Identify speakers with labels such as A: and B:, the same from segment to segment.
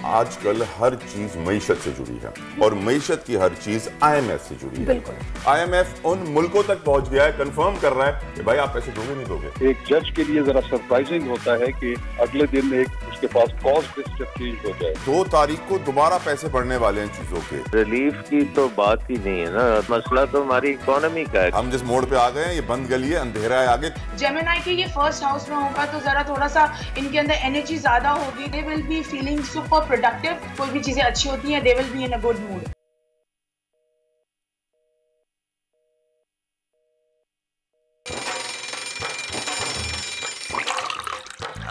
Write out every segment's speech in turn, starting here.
A: आजकल हर चीज मईशत से जुड़ी है और मईशत की हर चीज IMF से जुड़ी है। IMF उन मुल्कों तक पहुंच गया है, कंफर्म कर रहा है कि भाई आप पैसे दोगे नहीं दोगे।
B: एक जज के लिए जरा सरप्राइजिंग होता है कि अगले दिन एक उसके पास कॉज लिस्ट चेंज हो जाए।
A: 2 तारीख को दोबारा पैसे बढ़ने वाले हैं चीजों के।
C: रिलीफ की तो बात ही नहीं है ना, मसला तो हमारी इकोनॉमी का है।
A: हम जिस मोड़ पे आ गए हैं ये बंद गली है, अंधेरा है आगे।
D: जेमिनी के ये फर्स्ट हाउस में होगा तो जरा थोड़ा सा इनके अंदर एनर्जी ज्यादा होगी। दे will be feeling super productive. कोई भी चीजें अच्छी होती हैं, they will be in a good mood.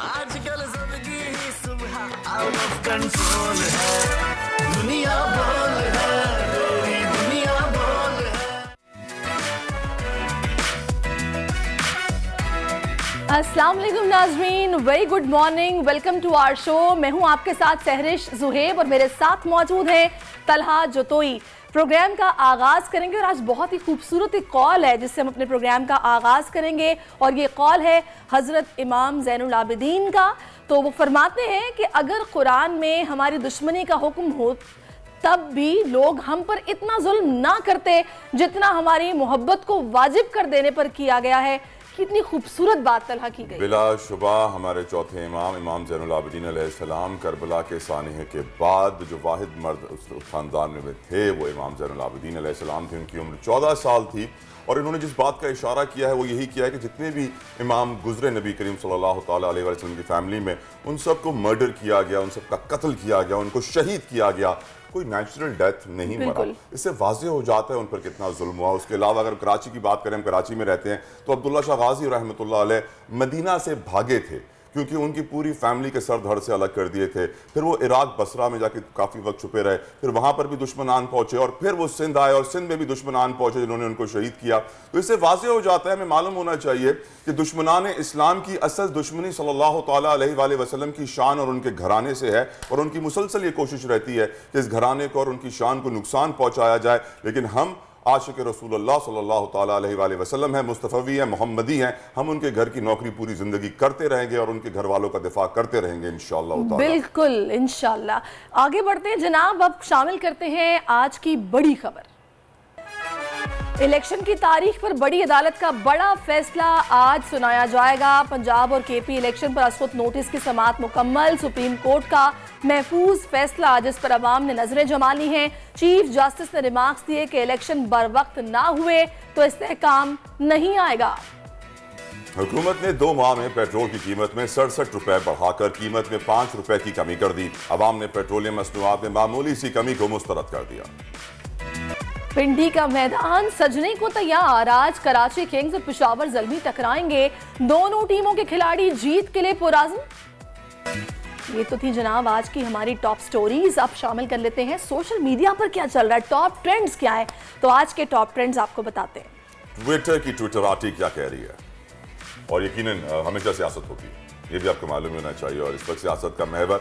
E: आजकल जिंदगी ही सुबह आउट ऑफ कंट्रोल है, दुनिया बोल है, मेरी दुनिया बोल है।
F: अस्सलाम वालेकुम नाज़रीन, very good morning, welcome to our show. मैं हूं आपके साथ सहरिश जुहेब और मेरे साथ मौजूद हैं तलहा जतोई। प्रोग्राम का आगाज़ करेंगे और आज बहुत ही खूबसूरत एक कॉल है जिससे हम अपने प्रोग्राम का आगाज़ करेंगे और ये कॉल है हज़रत इमाम ज़ैनुल आबिदीन का। तो वो फरमाते हैं कि अगर कुरान में हमारी दुश्मनी का हुक्म हो तब भी लोग हम पर इतना जुल्म ना करते जितना हमारी मोहब्बत को वाजिब कर देने पर किया गया है। कितनी खूबसूरत बात तलहा की गई।
A: बिलाशुबा हमारे चौथे इमाम ज़ैनुल आबिदीन अलैहिस्सलाम करबला के सानिहे के बाद जो वाहिद मर्द उस ख़ानदान में थे वो इमाम ज़ैनुल आबिदीन अलैहिस्सलाम थे। उनकी उम्र 14 साल थी और इन्होंने जिस बात का इशारा किया है वो यही किया है कि जितने भी इमाम गुजरे नबी करीम सल्लल्लाहु ताला अलैहि वसल्लम की फैमिली में उन सबको मर्डर किया गया, उन सबका कत्ल किया गया, उनको शहीद किया गया, कोई नेचुरल डेथ नहीं मरा। इससे वाज़ेह हो जाता है उन पर कितना जुल्म हुआ। उसके अलावा अगर कराची की बात करें, हम कराची में रहते हैं, तो अब्दुल्ला शाह गाजी रहमतुल्लाह अलैह मदीना से भागे थे क्योंकि उनकी पूरी फैमिली के सर धड़ से अलग कर दिए थे। फिर वो इराक बसरा में जाके काफ़ी वक्त छुपे रहे, फिर वहाँ पर भी दुश्मनान पहुँचे और फिर वो सिंध आए और सिंध में भी दुश्मनान पहुँचे जिन्होंने उनको शहीद किया। तो इससे वाज़ेह हो जाता है, हमें मालूम होना चाहिए कि दुश्मनान इस्लाम की असल दुश्मनी सल्लल्लाहु ताला अलैहि वसल्लम की शान और उनके घराने से है और उनकी मुसलसल ये कोशिश रहती है कि इस घराने को और उनकी शान को नुकसान पहुँचाया जाए। लेकिन हम आशिक रसूलुल्लाह सल्लल्लाहु ताला अलैहि वसल्लम है, मुस्तफ़वी हैं, मोहम्मदी हैं। हम उनके घर की नौकरी पूरी ज़िंदगी करते रहेंगे और उनके घर वालों का दिफा करते रहेंगे इंशाअल्लाह ताला।
F: बिल्कुल इंशाअल्लाह। आगे बढ़ते हैं जनाब, अब शामिल करते हैं आज की बड़ी खबर। इलेक्शन की तारीख पर बड़ी अदालत का बड़ा फैसला आज सुनाया जाएगा। पंजाब और KP इलेक्शन पर असवत नोटिस की समाअत मुकम्मल। सुप्रीम कोर्ट का महफूज फैसला जिस पर अवाम ने नजरें जमा ली हैं। चीफ जस्टिस ने रिमार्क्स दिए कि इलेक्शन बर वक्त ना हुए तो इस्तेहकाम नहीं आएगा।
A: हुकूमत ने 2 माह में पेट्रोल की कीमत में 67 रुपए बढ़ाकर कीमत में 5 रुपए की कमी कर दी। अवाम ने पेट्रोलियम मसनूआत में मामूली सी कमी को मुस्तरद कर दिया।
F: पिंडी का मैदान सजने को तैयार। आज कराची किंग्स और पेशावर ज़ल्मी टकराएंगे। दोनों टीमों के खिलाड़ी जीत के लिए पुरअज़्म। ये तो थी जनाब आज की हमारी टॉप स्टोरीज। अब शामिल कर लेते हैं सोशल मीडिया पर क्या चल रहा है, टॉप ट्रेंड्स क्या है। तो आज के टॉप ट्रेंड्स आपको बताते हैं।
A: ट्विटर की ट्विटराटी क्या कह रही है और यकीनन हमेशा सियासत होती है, ये भी आपको मालूम होना चाहिए। और इस वक्त सियासत का महवर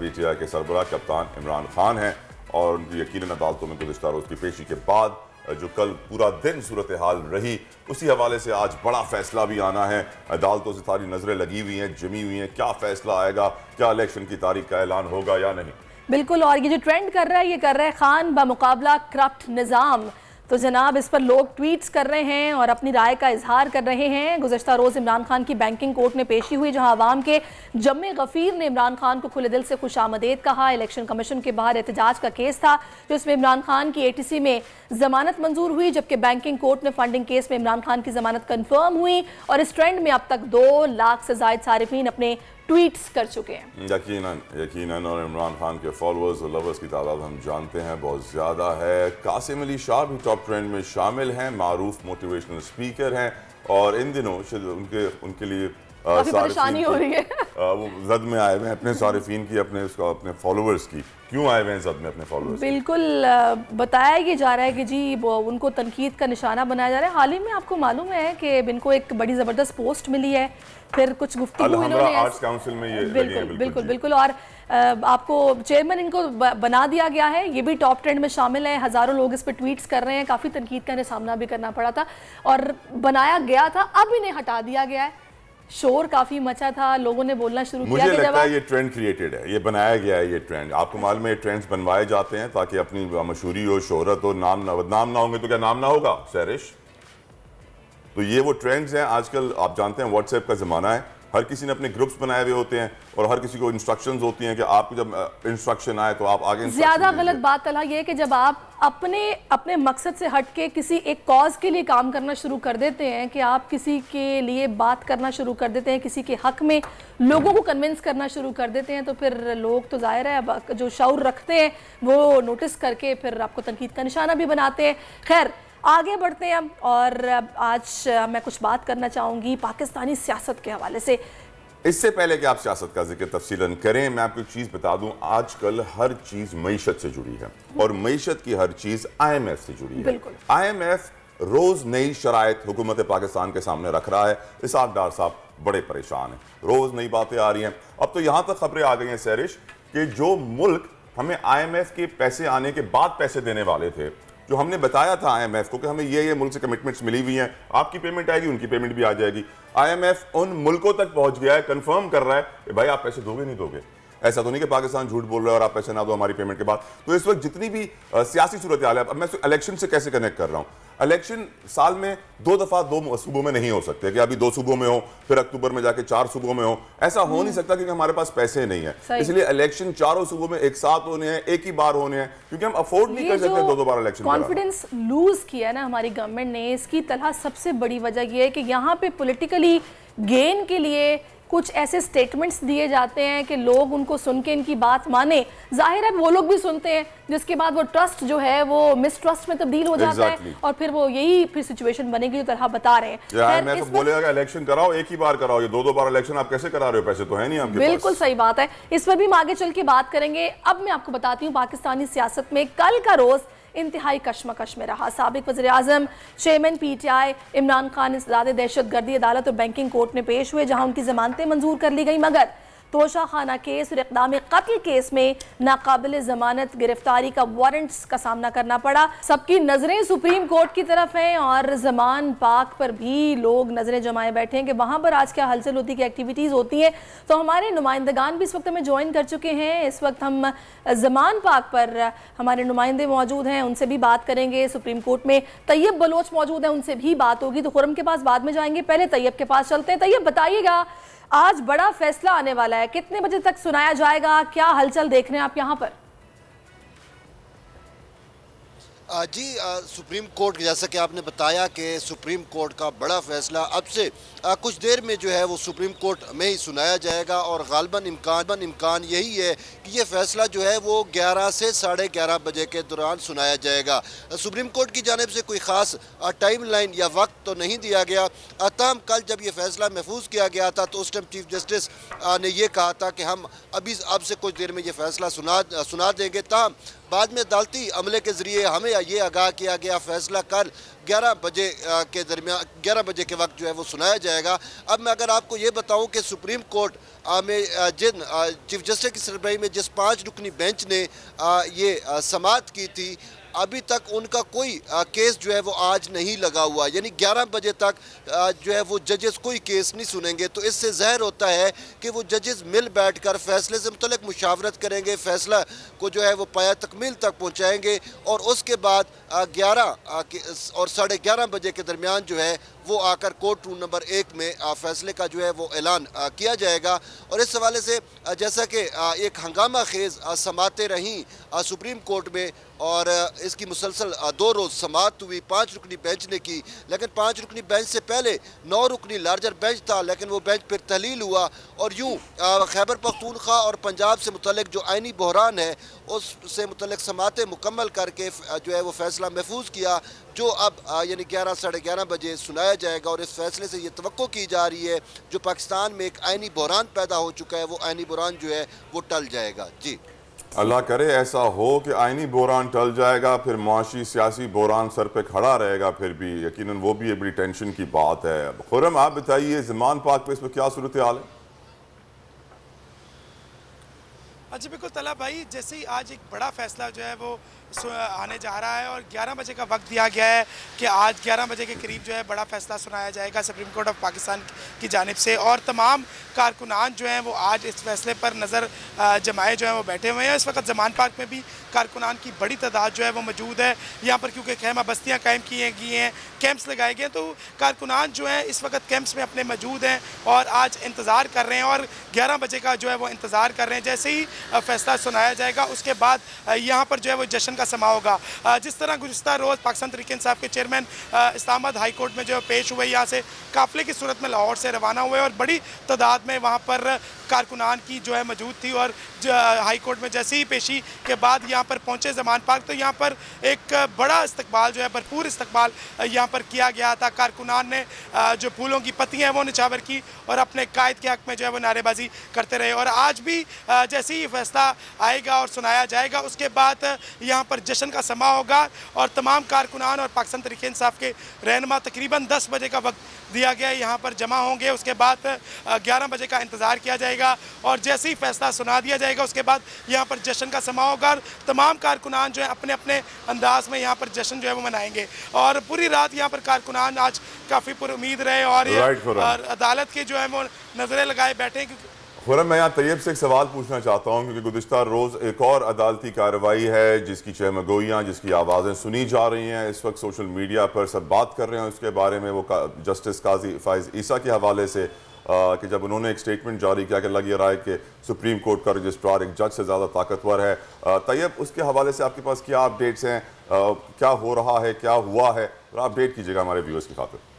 A: PTI के सरबराह कप्तान इमरान खान हैं और उनकी यकीनन अदालतों में गुज़िश्ता रोज़ की पेशी के बाद जो कल पूरा दिन सूरत हाल रही उसी हवाले से आज बड़ा फैसला भी आना है। अदालतों से सारी नजरें लगी हुई हैं, जमी हुई हैं, क्या फैसला आएगा, क्या इलेक्शन की तारीख का ऐलान होगा या नहीं।
F: बिल्कुल, और ये जो ट्रेंड कर रहा है ये कर रहा है खान बमुकाबला करप्ट निज़ाम। तो जनाब इस पर लोग ट्वीट्स कर रहे हैं और अपनी राय का इजहार कर रहे हैं। गुज़श्ता रोज़ इमरान खान की बैंकिंग कोर्ट में पेशी हुई जहां अवाम के जम्मे गफ़ीर ने इमरान खान को खुले दिल से खुशामदीद कहा। इलेक्शन कमीशन के बाहर एहतजाज का केस था जिसमें इमरान खान की ATC में जमानत मंजूर हुई, जबकि बैंकिंग कोर्ट में फंडिंग केस में इमरान खान की जमानत कन्फर्म हुई। और इस ट्रेंड में अब तक 2 लाख से ज़ायद सारिफीन अपने ट्वीट्स कर चुके हैं।
A: यकीनन और इमरान खान के फॉलोअर्स और लवर्स की तादाद हम जानते हैं बहुत ज़्यादा है। कासिम अली शाह भी टॉप ट्रेंड में शामिल हैं, मारूफ मोटिवेशनल स्पीकर हैं और इन दिनों उनके लिए
F: परेशानी हो रही है।
A: वो जद में आए हुए हैं अपने सारिफीन की, अपने फॉलोअर्स की। क्यों आए हुए हैं जद में अपने फॉलोअर्स?
F: बिल्कुल बताया ये जा रहा है कि जी वो उनको तनकीद का निशाना बनाया जा रहा है। हाल ही में आपको मालूम है कि इनको एक बड़ी ज़बरदस्त पोस्ट मिली है, फिर कुछ गुफ्तगू इन्होंने
A: आर्ट्स काउंसिल में ये
F: बिल्कुल और आपको चेयरमैन इनको बना दिया गया है। ये भी टॉप ट्रेंड में शामिल है। हज़ारों लोग इस पर ट्वीट्स कर रहे हैं। काफ़ी तनकीद का इन्हें सामना भी करना पड़ा था और बनाया गया था, अब इन्हें हटा दिया गया है। शोर काफी मचा था, लोगों ने बोलना शुरू किया।
A: मुझे लगता है ये ट्रेंड क्रिएटेड है, ये बनाया गया है ये ट्रेंड। आपको मालूम है ये ट्रेंड्स बनवाए जाते हैं ताकि अपनी मशहूरी हो, शोहरत हो, बदनाम ना होंगे तो क्या नाम ना होगा सहरिश। तो ये वो ट्रेंड्स हैं आजकल। आप जानते हैं व्हाट्सएप का ज़माना है, हर किसी ने अपने ग्रुप्स बनाए हुए होते हैं और हर किसी को इंस्ट्रक्शंस होती हैं कि आपको जब इंस्ट्रक्शन आए तो आप आगे।
F: ज्यादा गलत बात तला ये है कि जब आप अपने मकसद से हट के किसी एक कॉज के लिए काम करना शुरू कर देते हैं, कि आप किसी के लिए बात करना शुरू कर देते हैं, किसी के हक में लोगों को कन्विंस करना शुरू कर देते हैं, तो फिर लोग तो जाहिर है जो शऊर रखते हैं वो नोटिस करके फिर आपको तनकीद का निशाना भी बनाते हैं। खैर आगे बढ़ते हैं हम, और आज मैं कुछ बात करना चाहूँगी पाकिस्तानी सियासत के हवाले से।
A: इससे पहले कि आप सियासत का जिक्र तफसीलन करें, मैं आपको एक चीज़ बता दूं, आजकल हर चीज़ मईशत से जुड़ी है और मईशत की हर चीज़ IMF से जुड़ी है। IMF रोज़ नई शराइत हुकूमत पाकिस्तान के सामने रख रहा है। इसहाक डार साहब बड़े परेशान हैं, रोज़ नई बातें आ रही हैं। अब तो यहाँ तक खबरें आ गई हैं सहरिश कि जो मुल्क हमें IMF के पैसे आने के बाद पैसे देने वाले थे, जो हमने बताया था IMF को कि हमें ये मुल्क से कमिटमेंट्स मिली हुई हैं, आपकी पेमेंट आएगी, उनकी पेमेंट भी आ जाएगी, IMF उन मुल्कों तक पहुंच गया है, कंफर्म कर रहा है कि भाई आप पैसे दोगे नहीं दोगे। ऐसा तो नहीं कि पाकिस्तान झूठ बोल रहा है और आप पैसे ना दो हमारी पेमेंट के बाद। तो इस वक्त जितनी भी सियासी सूरत हाल है, अब मैं इलेक्शन से कैसे कनेक्ट कर रहा हूँ, इलेक्शन साल में 2 दफा 2 सूबों में नहीं हो सकते कि अभी 2 सूबों में हो फिर अक्टूबर में जाके 4 सूबों में हो, ऐसा हो नहीं सकता क्योंकि हमारे पास पैसे नहीं है। इसलिए इलेक्शन 4 सूबों में एक साथ होने हैं, एक ही बार होने हैं, क्योंकि हम अफोर्ड नहीं कर सकते 2 बार इलेक्शन।
F: कॉन्फिडेंस लूज किया ना हमारी गवर्नमेंट ने, इसकी तलहा सबसे बड़ी वजह यह है कि यहाँ पे पॉलिटिकली गेन के लिए कुछ ऐसे स्टेटमेंट्स दिए जाते हैं कि लोग उनको सुन के इनकी बात माने। जाहिर है वो लोग भी सुनते हैं, जिसके बाद वो ट्रस्ट जो है वो मिसट्रस्ट में तब्दील हो जाता है और फिर वो यही फिर सिचुएशन बनेगी जो तरह बता रहे हैं।
A: मैं तो बोलेगा इलेक्शन कराओ, एक ही बार कराओ, ये 2 बार इलेक्शन आप कैसे करा रहे हो, पैसे तो है नहीं आपके पास।
F: बिल्कुल सही बात है, इस पर भी हम आगे चल के बात करेंगे। अब मैं आपको बताती हूँ पाकिस्तानी सियासत में कल का रोज इंतहाई कशमकश में रहा। साबिक वज़ीर आज़म चेयरमैन PTI इमरान खान इस्दाद दहशतगर्दी अदालत और बैंकिंग कोर्ट में पेश हुए, जहां उनकी जमानतें मंजूर कर ली गई, मगर तोशा खाना केस और इक़दाम कत्ल केस में नाकाबिल ज़मानत गिरफ्तारी का वारंट्स का सामना करना पड़ा। सबकी नज़रें सुप्रीम कोर्ट की तरफ हैं और ज़मान पाक पर भी लोग नज़रें जमाए बैठे हैं कि वहाँ पर आज क्या हलचल होती, क्या एक्टिविटीज़ होती हैं। तो हमारे नुमाइंदगान भी इस वक्त हमें ज्वाइन कर चुके हैं। इस वक्त हम ज़मान पाक पर हमारे नुमाइंदे मौजूद हैं, उनसे भी बात करेंगे। सुप्रीम कोर्ट में तैयब बलोच मौजूद हैं, उनसे भी बात होगी। तो खुरम के पास बाद में जाएंगे, पहले तैयब के पास चलते हैं। तैयब बताइएगा, आज बड़ा फैसला आने वाला है, कितने बजे तक सुनाया जाएगा, क्या हलचल देख रहे हैं आप यहाँ पर?
G: जी सुप्रीम कोर्ट, जैसा कि आपने बताया कि सुप्रीम कोर्ट का बड़ा फैसला अब से कुछ देर में जो है वो सुप्रीम कोर्ट में ही सुनाया जाएगा और गालबन इम्कान यही है कि ये फैसला जो है वो 11 से 11:30 बजे के दौरान सुनाया जाएगा। सुप्रीम कोर्ट की जानिब से कोई ख़ास टाइम लाइन या वक्त तो नहीं दिया गया। ताहम कल जब ये फैसला महफूज किया गया था तो उस टाइम चीफ जस्टिस ने ये कहा था कि हम अब से कुछ देर में ये फैसला सुना देंगे। ताहम बाद में अदालती अमले के ज़रिए हमें ये आगाह किया गया फैसला कल 11 बजे के दरमियान 11 बजे के वक्त जो है वो सुनाया जाएगा। अब मैं अगर आपको ये बताऊं कि सुप्रीम कोर्ट में जिन चीफ जस्टिस की सरबराही में जिस 5 रुकनी बेंच ने ये समाअत की थी, अभी तक उनका कोई केस जो है वो आज नहीं लगा हुआ, यानी 11 बजे तक जो है वो जजेस कोई केस नहीं सुनेंगे। तो इससे ज़ाहिर होता है कि वो जजेस मिल बैठकर फैसले से मुतल्लिक़ मुशावरत करेंगे, फैसला को जो है वो पाया तकमील तक पहुंचाएंगे और उसके बाद 11 और 11:30 बजे के दरमियान जो है वो आकर कोर्ट रूम नंबर 1 में फैसले का जो है वो ऐलान किया जाएगा। और इस हवाले से जैसा कि एक हंगामा खेज़ समातें रहीं सुप्रीम कोर्ट में और इसकी मुसलसल 2 रोज़ समाअत हुई 5 रुकनी बेंच ने की, लेकिन 5 रुकनी बेंच से पहले 9 रुकनी लार्जर बेंच था, लेकिन वो बेंच फिर तहलील हुआ और यूँ खैबर पख्तूनख्वा और पंजाब से मुतल्लिक़ जो आइनी बहरान है उससे मुतल्लिक़ समातें मुकम्मल करके जो है वो फैसला महफूज किया, जो अब यानी 11 साढ़े 11 बजे सुनाया जाएगा। और इस फैसले से ये तवक्को की जा रही है जो पाकिस्तान में एक आइनी बहरान पैदा हो चुका है, वो आइनी बहरान जो है वो टल जाएगा। जी
A: अल्लाह करे ऐसा हो कि आइनी बहरान टल जाएगा, फिर मुआशी सियासी बहरान सर पे खड़ा रहेगा, फिर भी यकीनन वो भी एक बड़ी टेंशन की बात है। खुरम आप बताइए ज़मान पाक पे इस पर क्या सूरत हाल है?
H: जी बिल्कुल तला भाई, जैसे ही आज एक बड़ा फैसला जो है वो आने जा रहा है और 11 बजे का वक्त दिया गया है कि आज 11 बजे के करीब जो है बड़ा फैसला सुनाया जाएगा सुप्रीम कोर्ट ऑफ पाकिस्तान की जानिब से। और तमाम कारकुनान जो हैं वो आज इस फैसले पर नज़र जमाए जो हैं वो बैठे हुए हैं। इस वक्त जमान पार्क में भी कारकुनान की बड़ी तादाद जो है वो मौजूद है यहाँ पर, क्योंकि खैमा बस्तियाँ कायम की गई हैं, कैंप्स लगाए गए हैं, तो कारकुनान जो हैं इस वक्त कैंप्स में अपने मौजूद हैं और आज इंतज़ार कर रहे हैं और 11 बजे का जो है वो इंतज़ार कर रहे हैं। जैसे ही फैसला सुनाया जाएगा उसके बाद यहाँ पर जो है वो जश्न का समा होगा। जिस तरह गुज़िश्ता रोज़ पाकिस्तान तहरीक इंसाफ के चेयरमैन इस्लामाबाद हाई कोर्ट में जो पेश हुए, यहाँ से काफ़िले की सूरत में लाहौर से रवाना हुए और बड़ी तादाद में वहाँ पर कारकुनान की जो है मौजूद थी और हाई कोर्ट में जैसे ही पेशी के बाद यहाँ पर पहुँचे जमान पार्क, तो यहाँ पर एक बड़ा इस्तकबाल जो है, भरपूर इस्तकबाल यहाँ पर किया गया था। कारकुनान ने जो फूलों की पत्तियाँ हैं वो निछावर की और अपने कायद के हक़ में जो है वो नारेबाजी करते रहे। और आज भी जैसे ही फैसला आएगा और सुनाया जाएगा उसके बाद यहाँ पर जश्न का समा होगा और तमाम कारकुनान और पाकिस्तान तहरीक इंसाफ के रहनुमा तकरीबन 10 बजे का वक्त दिया गया है यहाँ पर जमा होंगे। उसके बाद 11 बजे का इंतज़ार किया जाएगा और जैसे ही फैसला सुना दिया जाएगा उसके बाद यहाँ पर जश्न का समा होगा। तमाम कारकुनान जो है अपने अपने अंदाज में यहाँ पर जश्न जो है वो मनाएंगे और पूरी रात यहाँ पर कारकुनान आज काफ़ी पुरुमीद रहे और अदालत के जो है वो नज़रें लगाए बैठे।
A: खुरम, मैं यहाँ तैयब से एक सवाल पूछना चाहता हूँ क्योंकि गुज़िश्ता रोज़ एक और अदालती कार्रवाई है जिसकी चहमगोइयाँ, जिसकी आवाज़ें सुनी जा रही हैं। इस वक्त सोशल मीडिया पर सब बात कर रहे हैं उसके बारे में, वो जस्टिस काजी फ़ाइज़ ईसा के हवाले से कि जब उन्होंने एक स्टेटमेंट जारी किया कि लग ये रहा है कि सुप्रीम कोर्ट का रजिस्ट्रार एक जज से ज़्यादा ताकतवर है। तैयब, उसके हवाले से आपके पास क्या अपडेट्स हैं, क्या हो रहा है, क्या हुआ है, अपडेट कीजिएगा हमारे व्यूअर्स की खातिर।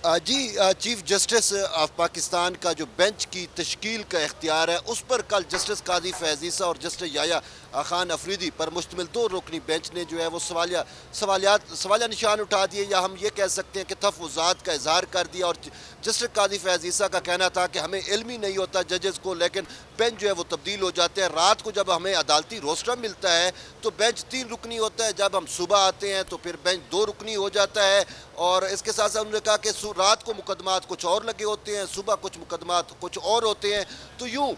G: जी, चीफ जस्टिस ऑफ पाकिस्तान का जो बेंच की तश्कील का इख्तियार है उस पर कल जस्टिस काजी फ़ैज़ ईसा और जस्टिस याया खान अफरीदी पर मुश्तमिल 2 रुकनी बेंच ने जो है वो सवालिया निशान उठा दिए, या हम ये कह सकते हैं कि तहफ़्फ़ुज़ात का इजहार कर दिया। और जस्टिस काजी फ़ैज़ ईसा का कहना था कि हमें इल्म ही नहीं होता जजेस को, लेकिन बेंच जो है वो तब्दील हो जाते हैं। रात को जब हमें अदालती रोस्टर मिलता है तो बेंच 3 रुकनी होता है, जब हम सुबह आते हैं तो फिर बेंच 2 रुकनी हो जाता है। और इसके साथ साथ उन्होंने कहा कि रात को मुकदमात कुछ और लगे होते हैं, सुबह कुछ मुकदमात कुछ और होते हैं। तो यूँ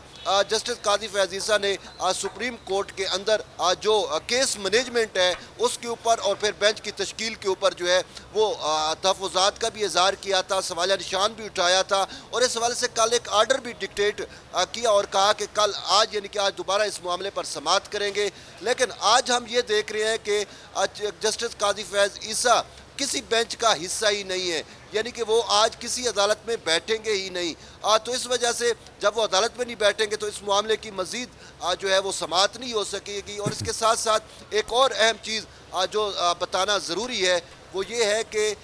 G: जस्टिस काजी फ़ैज़ ईसा ने सुप्रीम कोर्ट के अंदर जो केस मैनेजमेंट है उसके ऊपर और फिर बेंच की तश्कील के ऊपर जो है वो तहफ़्फ़ुज़ात का भी इज़हार किया था, सवालिया निशान भी उठाया था और इस हवाले से कल एक आर्डर भी डिक्टेट किया और कहा कि कल आज यानी कि आज दोबारा इस मामले पर समाअत करेंगे। लेकिन आज हम ये देख रहे हैं कि जस्टिस काजी फ़ैज़ ईसा किसी बेंच का हिस्सा ही नहीं है, यानी कि वो आज किसी अदालत में बैठेंगे ही नहीं। तो इस वजह से जब वो अदालत में नहीं बैठेंगे तो इस मामले की मज़ीद जो है वो समाअत नहीं हो सकेगी। और इसके साथ साथ एक और अहम चीज़ जो बताना ज़रूरी है वो ये है कि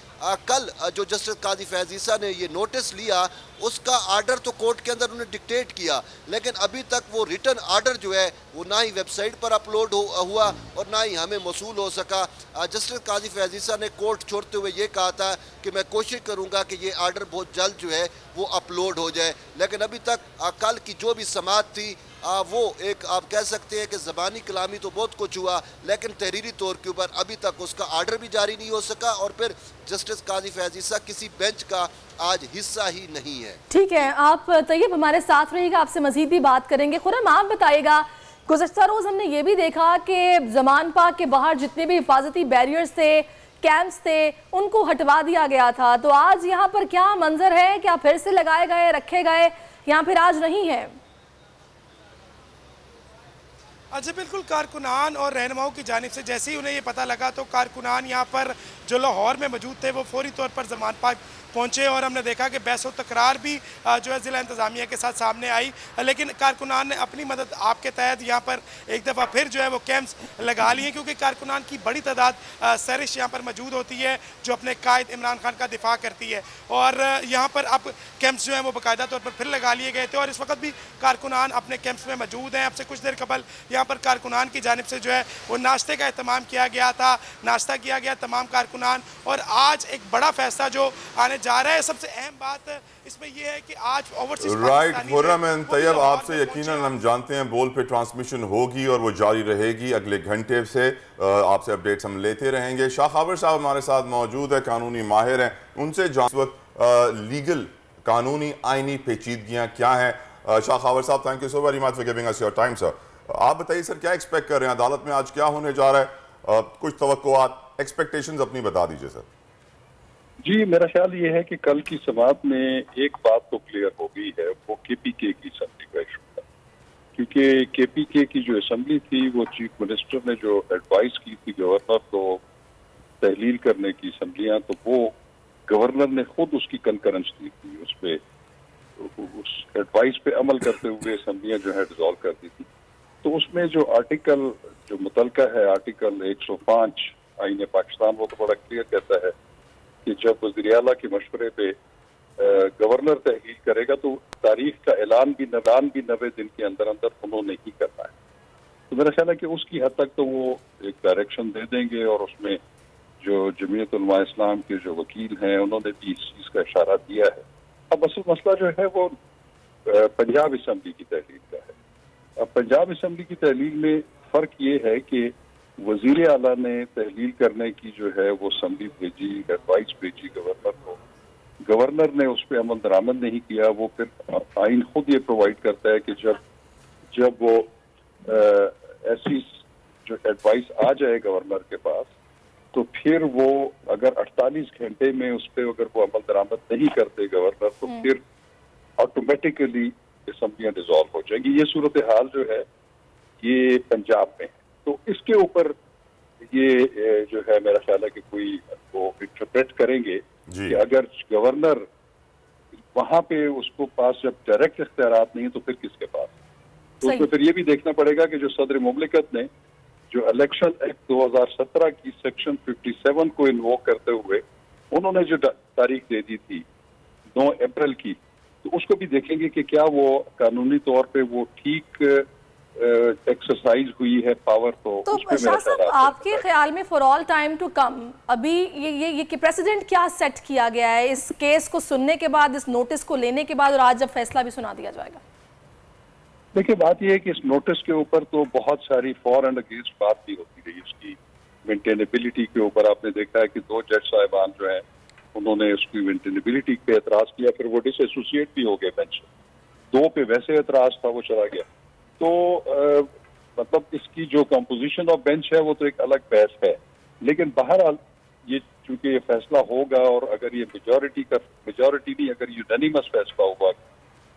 G: कल जो जस्टिस काजी फ़ैज़ ईसा ने ये नोटिस लिया उसका आर्डर तो कोर्ट के अंदर उन्होंने डिक्टेट किया, लेकिन अभी तक वो रिटन आर्डर जो है वो ना ही वेबसाइट पर अपलोड हुआ और ना ही हमें मौसूल हो सका। जस्टिस काजी फ़ैज़ ईसा ने कोर्ट छोड़ते हुए ये कहा था कि मैं कोशिश करूँगा कि ये आर्डर बहुत जल्द जो है वो अपलोड हो जाए, लेकिन अभी तक कल की जो भी समाअत थी वो एक आप कह सकते हैं कि ज़बानी कलामी तो बहुत कुछ हुआ, लेकिन तहरीरी तौर के ऊपर अभी तक उसका आर्डर भी जारी नहीं हो सका और फिर जस्टिस काजी फ़ैज़ ईसा किसी बेंच का आज हिस्सा ही नहीं है। ठीक है,
F: आप तैयब हमारे साथ रहिएगा, आपसे मजीद भी बात करेंगे। खुरम, आप बताइएगा, गुज़श्ता रोज़ हमने ये भी देखा कि जमान पार्क के बाहर जितने भी हिफाजती बैरियर्स थे, कैंप्स थे, उनको हटवा दिया गया था, तो आज यहाँ पर क्या मंजर है? क्या फिर से लगाए गए, रखे गए, या फिर आज नहीं है?
H: अच्छा, बिल्कुल, कारकुनान और रहनुमाओं की जानिब से जैसे ही उन्हें ये पता लगा तो कारकुनान यहाँ पर जो लाहौर में मौजूद थे वो फौरी तौर पर जमान पार्क पहुँचे और हमने देखा कि बहस व तकरार भी जो है ज़िला इंतज़ामिया के साथ सामने आई, लेकिन कारकुनान ने अपनी मदद आपके तहत यहाँ पर एक दफ़ा फिर जो है वो कैंप्स लगा लिए, क्योंकि कारकुनान की बड़ी तादाद सरिश यहाँ पर मौजूद होती है जो अपने कायद इमरान खान का दिफा करती है। और यहाँ पर अब कैंप्स जो हैं वो बाकायदा तौर पर फिर लगा लिए गए थे और इस वक्त भी कारकुनान अपने कैंप्स में मौजूद हैं। अब से कुछ देर कबल यहाँ पर कारकुनान की जानिब से जो है वो नाश्ते का एहतमाम किया गया था, नाश्ता किया गया तमाम कारकुनान। और आज एक बड़ा फैसला जो आने जा रहा है, सबसे अहम बात इसमें यह है कि आज ओवरसीज
A: तैयब, आपसे यकीनन हम जानते हैं बोल पे ट्रांसमिशन होगी और वो जारी रहेगी अगले घंटे से, आपसे अपडेट्स हम लेते रहेंगे। शाह खाबर साहब हमारे साथ मौजूद है, कानूनी माहिर हैं, उनसे जान वक्त लीगल कानूनी आइनी पेचीदगियाँ क्या हैं शाह खावर साहब, thank you so very much for giving us your time sir. आप बताइए सर, क्या एक्सपेक्ट कर रहे हैं अदालत में आज क्या होने जा रहा है? कुछ तवक्कुआत, एक्सपेक्टेशंस अपनी बता दीजिए सर।
B: जी, मेरा ख्याल ये है कि कल की समाअत में एक बात तो क्लियर हो गई है, वो KPK की असेंबली का इशू था। क्योंकि KPK की जो असेंबली थी वो चीफ मिनिस्टर ने जो एडवाइस की थी गवर्नर को तहलील करने की असेंबलियां, तो वो गवर्नर ने खुद उसकी कंकरेंस दी थी, उस पर उस एडवाइस पे अमल करते हुए असेंबलियां जो है डिसॉल्व कर दी थी। तो उसमें जो आर्टिकल जो मुतलका है, आर्टिकल 105 आईन पाकिस्तान, वो तो बड़ा क्लियर कहता है कि जब वज़ीर आला के मशवरे पे गवर्नर तहलील करेगा तो तारीख का ऐलान भी 90 दिन के अंदर अंदर उन्होंने ही करना है। तो मेरा ख्याल है कि उसकी हद तक तो वो एक डायरेक्शन दे देंगे, और उसमें जो जमीयत उलमा इस्लाम के जो वकील हैं उन्होंने भी इस चीज़ का इशारा दिया है। अब असल मसला जो है वो पंजाब असम्बली की तहलील का है। अब पंजाब असम्बली की तहलील में फ़र्क ये है कि वज़ीर आला ने तहलील करने की जो है वो असेंबली भेजी, एडवाइस भेजी गवर्नर को, गवर्नर ने उस पर अमल दरामद नहीं किया। वो फिर आइन खुद ये प्रोवाइड करता है कि जब वो ऐसी जो एडवाइस आ जाए गवर्नर के पास, तो फिर वो अगर 48 घंटे में उस पर अगर वो अमल दरामद नहीं करते गवर्नर, तो फिर ऑटोमेटिकली असेंबलियां डिसॉल्व हो जाएंगी। ये सूरत हाल जो है ये पंजाब में है। तो इसके ऊपर ये जो है मेरा ख्याल है कि कोई वो इंटरप्रेट करेंगे कि अगर गवर्नर वहां पे उसको पास जब डायरेक्ट इख्तियारात नहीं है तो फिर किसके पास? तो उसमें फिर ये भी देखना पड़ेगा कि जो सदर मुमलिकत ने जो इलेक्शन एक्ट 2017 की सेक्शन 57 को इन्वोक करते हुए उन्होंने जो तारीख दे दी थी 9 अप्रैल की, तो उसको भी देखेंगे कि क्या वो कानूनी तौर पे वो ठीक एक्सरसाइज हुई है पावर। तो
F: शाह साहब, आपके ख्याल में for all time to come अभी ये प्रेसिडेंट क्या सेट किया गया है इस केस को सुनने के बाद, इस नोटिस को लेने के बाद, और आज जब फैसला भी सुना दिया जाएगा?
B: देखिए, बात यह है कि इस नोटिस के ऊपर तो बहुत सारी फॉर एंड अगेंस्ट बात भी होती रही। उसकी मेंटेनेबिलिटी के ऊपर आपने देखा है कि 2 जज साहिबान जो है उन्होंने उसकी मेंटेनेबिलिटी पे एतराज किया, फिर वो डिसएसोसिएट भी हो गए बेंच। 2 पे वैसे एतराज था, वो चला गया। तो मतलब इसकी जो कंपोजिशन ऑफ बेंच है वो तो एक अलग बहस है, लेकिन बहरहाल ये चूंकि ये फैसला होगा, और अगर ये मेजॉरिटी नहीं, अगर यूनानिमस फैसला होगा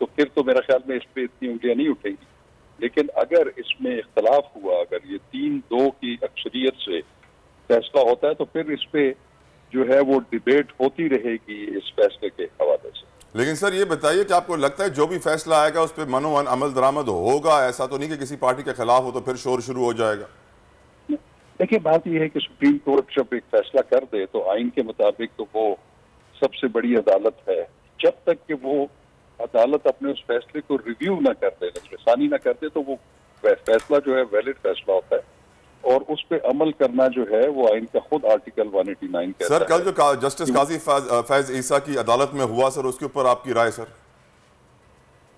B: तो फिर तो मेरा ख्याल में इस पर इतनी उंगलियां नहीं उठेंगी। लेकिन अगर इसमें इख्तलाफ हुआ, अगर ये 3-2 की अक्सरियत से फैसला होता है, तो फिर इस पे जो है वो डिबेट होती रहेगी इस फैसले के हवाले से।
A: लेकिन सर ये बताइए कि आपको लगता है जो भी फैसला आएगा उस पर मनोवन अमल दरामद होगा? ऐसा तो नहीं कि किसी पार्टी के खिलाफ हो तो फिर शोर शुरू हो जाएगा?
B: देखिए, बात यह है कि सुप्रीम कोर्ट जब एक फैसला कर दे तो आइन के मुताबिक तो वो सबसे बड़ी अदालत है। जब तक कि वो अदालत अपने उस फैसले को रिव्यू ना कर दे, नजरसानी ना कर दे, तो वो फैसला जो है वैलिड फैसला होता है, और उस पर अमल करना जो है वो आइन का खुद आर्टिकल 189 कहता है।
A: सर, कल जो जस्टिस काजी फैज ईसा की अदालत में हुआ सर, उसके ऊपर आपकी राय सर?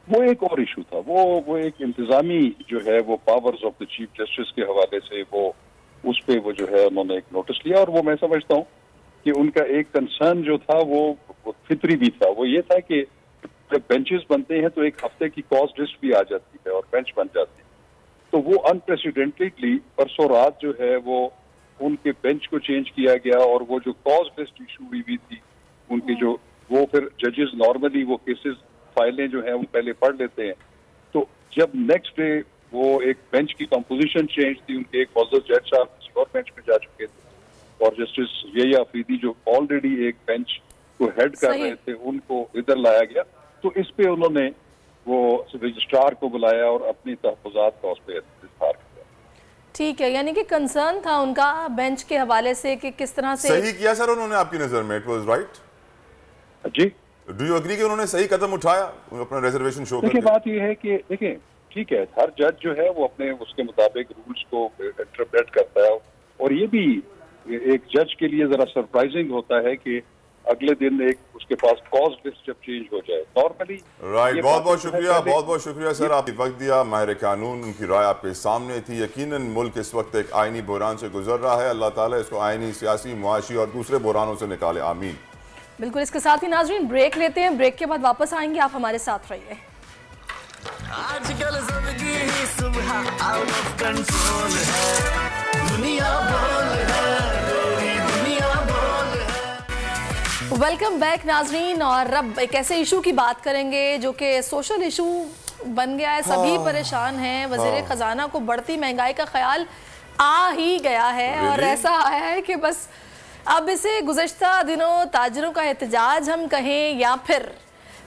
B: वो एक और इशू था, वो एक इंतजामी जो है वो powers of the chief justice के हवाले से वो उस पे वो जो है उन्होंने एक नोटिस लिया, और वो मैं समझता हूँ कि उनका एक कंसर्न जो था वो फितरी भी था। वो ये था कि जब बेंचेस बनते हैं तो एक हफ्ते की कॉज लिस्ट भी आ जाती है और बेंच बन जाती है। तो वो अनप्रेसिडेंटेडली परसों रात जो है वो उनके बेंच को चेंज किया गया, और वो जो कॉज लिस्ट इशू हुई थी उनकी जो वो फिर जजेस नॉर्मली वो केसेस फाइलें जो है वो पहले पढ़ लेते हैं। तो जब नेक्स्ट डे वो एक बेंच की कंपोजिशन चेंज थी, उनके एक मौजूद जज साहब किसी और बेंच में जा चुके थे, और जस्टिस यही अफरीदी जो ऑलरेडी एक बेंच को हेड कर रहे थे उनको इधर लाया गया। तो इस पे उन्होंने वो रजिस्ट्रार को बुलाया और अपनी तहफ़्फ़ुज़ात का उस पर इज़हार किया।
F: ठीक है, यानी कि कंसर्न था उनका बेंच के हवाले से कि किस तरह से
A: सही किया सर उन्होंने आपकी नजर में? It was right?
B: जी,
A: डू यू एग्री कि उन्होंने सही कदम उठाया अपना रिजर्वेशन शो करके?
B: देखिए, बात ये है कि देखिए ठीक है, हर जज जो है वो अपने उसके मुताबिक रूल्स को इंटरप्रेट करता है, और ये भी एक जज के लिए जरा सरप्राइजिंग होता है कि अगले दिन एक उसके पास कॉज लिस्ट जब चेंज हो जाए नॉर्मली।
A: राइट, बहुत बहुत शुक्रिया सर, आपने वक्त दिया। माहिर कानून, उनकी राय आपके सामने थी। यकीनन मुल्क इस वक्त एक आइनी बहरान से गुजर रहा है। अल्लाह ताला इसको आइनी, सियासी, मुआशी और दूसरे बहरानों से निकाले, आमीन।
F: बिल्कुल। इसके साथ ही नाजरीन ब्रेक लेते हैं, ब्रेक के बाद वापस आएंगे, आप हमारे साथ रहिए।
E: आजकल जिंदगी ही सुबह आउट ऑफ कंट्रोल है, दुनिया बोल है, दुनिया बोल है।
F: वेलकम बैक नाजरीन। और अब एक ऐसे इशू की बात करेंगे जो कि सोशल इशू बन गया है, सभी परेशान हैं। वज़ीर खजाना को बढ़ती महंगाई का ख्याल आ ही गया है और ऐसा आया है कि बस अब इसे गुज़श्ता दिनों ताजरों का एहतजाज हम कहें या फिर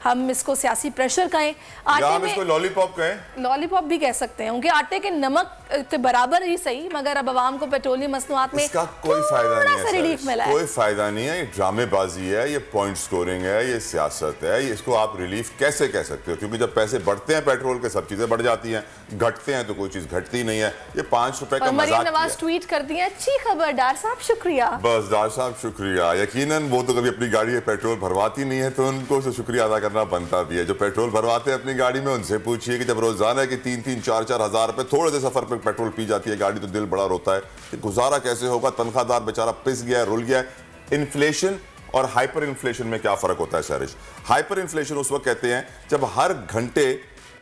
F: हम इसको सियासी प्रेशर कहें, आटे में
A: लॉलीपॉप कहें,
F: लॉलीपॉप भी कह सकते हैं, उनके आटे के नमक के बराबर ही सही, मगर अब आवाम को पेट्रोलियम मसनूआत में
A: इसका कोई फायदा नहीं है,
F: रिलीफ मिला है।
A: कोई फायदा नहीं है, ये ड्रामेबाजी है, ये पॉइंट स्कोरिंग है, ये सियासत है। इसको आप रिलीफ कैसे कह सकते हो? क्योंकि जब पैसे बढ़ते हैं पेट्रोल के, सब चीजें बढ़ जाती हैं, घटते हैं तो कोई चीज घटती नहीं है। ये 5 रुपए का
F: मरीम नवाज ट्वीट कर दिया, अच्छी खबर डार साहब शुक्रिया।
A: बस डार साहब शुक्रिया। यकीनन वो तो कभी अपनी गाड़ी में पेट्रोल भरवाती नहीं है, तो उनको शुक्रिया अदा करना बनता भी है। जो पेट्रोल भरवाते हैं अपनी गाड़ी में, उनसे पूछिए कि जब रोजाना के 3-3, 4-4 हज़ार रुपए थोड़े से सफर पे पेट्रोल पी जाती है गाड़ी, तो दिल बड़ा रोता है कि गुजारा कैसे होगा। तनख्वाहदार बेचारा पिस गया है, रुल गया है। इन्फ्लेशन और हाइपर इन्फ्लेशन में क्या फर्क होता है सहरिश? हाइपर इन्फ्लेशन उस वक्त कहते हैं जब हर घंटे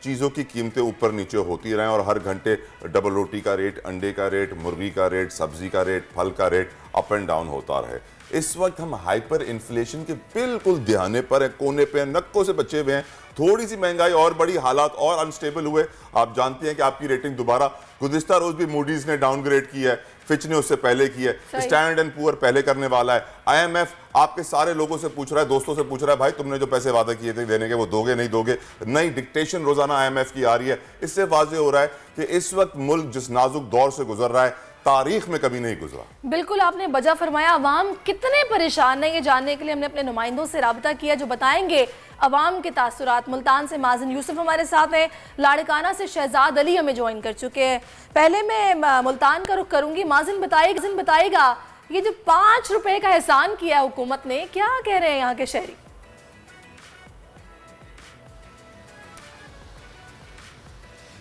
A: चीज़ों की कीमतें ऊपर नीचे होती रहें और हर घंटे डबल रोटी का रेट, अंडे का रेट, मुर्गी का रेट, सब्जी का रेट, फल का रेट अप एंड डाउन होता रहे। इस वक्त हम हाइपर इन्फ्लेशन के बिल्कुल ध्याने पर है, कोने पे नक्कों से बचे हुए हैं। थोड़ी सी महंगाई और बड़ी, हालात और अनस्टेबल हुए। आप जानते हैं कि आपकी रेटिंग दोबारा गुज़िश्ता रोज भी मूडीज ने डाउनग्रेड की है, फिच ने उससे पहले की है, स्टैंडर्ड एंड पुअर पहले करने वाला है। IMF आपके सारे लोगों से पूछ रहा है, दोस्तों से पूछ रहा है, भाई तुमने जो पैसे वादा किए थे देने के, वो दोगे नहीं दोगे? नई डिक्टेशन रोजाना IMF की आ रही है। इससे वाज़ेह हो रहा है कि इस वक्त मुल्क जिस नाजुक दौर से गुजर रहा है, तारीख में कभी नहीं गुजरा।
F: बिल्कुल आपने वजह फरमाया। अवाम कितने परेशान है, ये जानने के लिए हमने अपने नुमाइंदों से राब्ता किया जो बताएंगे अवाम के तासुरात। मुल्तान से माजिन यूसुफ हमारे साथ हैं, लाड़काना से शहजाद अली हमें ज्वाइन कर चुके हैं। पहले मैं मुल्तान का रुख करूंगी। माजिन बताएगा ये जो 5 रुपए का एहसान किया हुकूमत ने, क्या कह रहे हैं यहाँ के शहरी?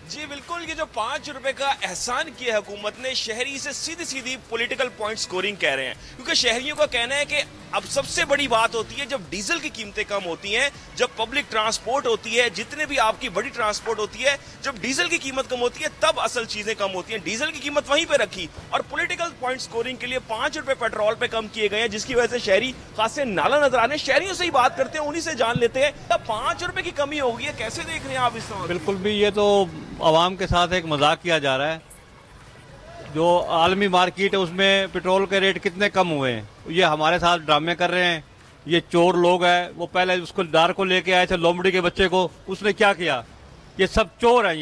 I: जी बिल्कुल, ये जो 5 रुपए का एहसान किया है हुकूमत ने, शहरी से सीधी सीधी पॉलिटिकल पॉइंट स्कोरिंग कह रहे हैं। क्योंकि शहरियों का कहना है कि अब सबसे बड़ी बात होती है जब डीजल की कीमतें कम होती हैं, जब पब्लिक ट्रांसपोर्ट होती है, जितने भी आपकी बड़ी ट्रांसपोर्ट होती है, जब डीजल की कीमत कम होती है तब असल चीजें कम होती हैं। डीजल की कीमत वहीं पे रखी और पॉलिटिकल पॉइंट स्कोरिंग के लिए 5 रुपए पेट्रोल पे कम किए गए हैं, जिसकी वजह से शहरी खासे नाला नजर आ रहे हैं। शहरियों से ही बात करते हैं, उन्हीं से जान लेते हैं। तब 5 रुपए की कमी हो गई है, कैसे देख रहे हैं आप इस वक्त?
J: बिल्कुल भी ये तो आवाम के साथ एक मजाक किया जा रहा है। जो आलमी मार्केट है उसमें पेट्रोल के रेट कितने कम हुए हैं, ये हमारे साथ ड्रामे कर रहे हैं। ये चोर लोग हैं, वो पहले उसको दार को लेके आए थे, लोमड़ी के बच्चे को, उसने क्या किया? ये सब चोर हैं,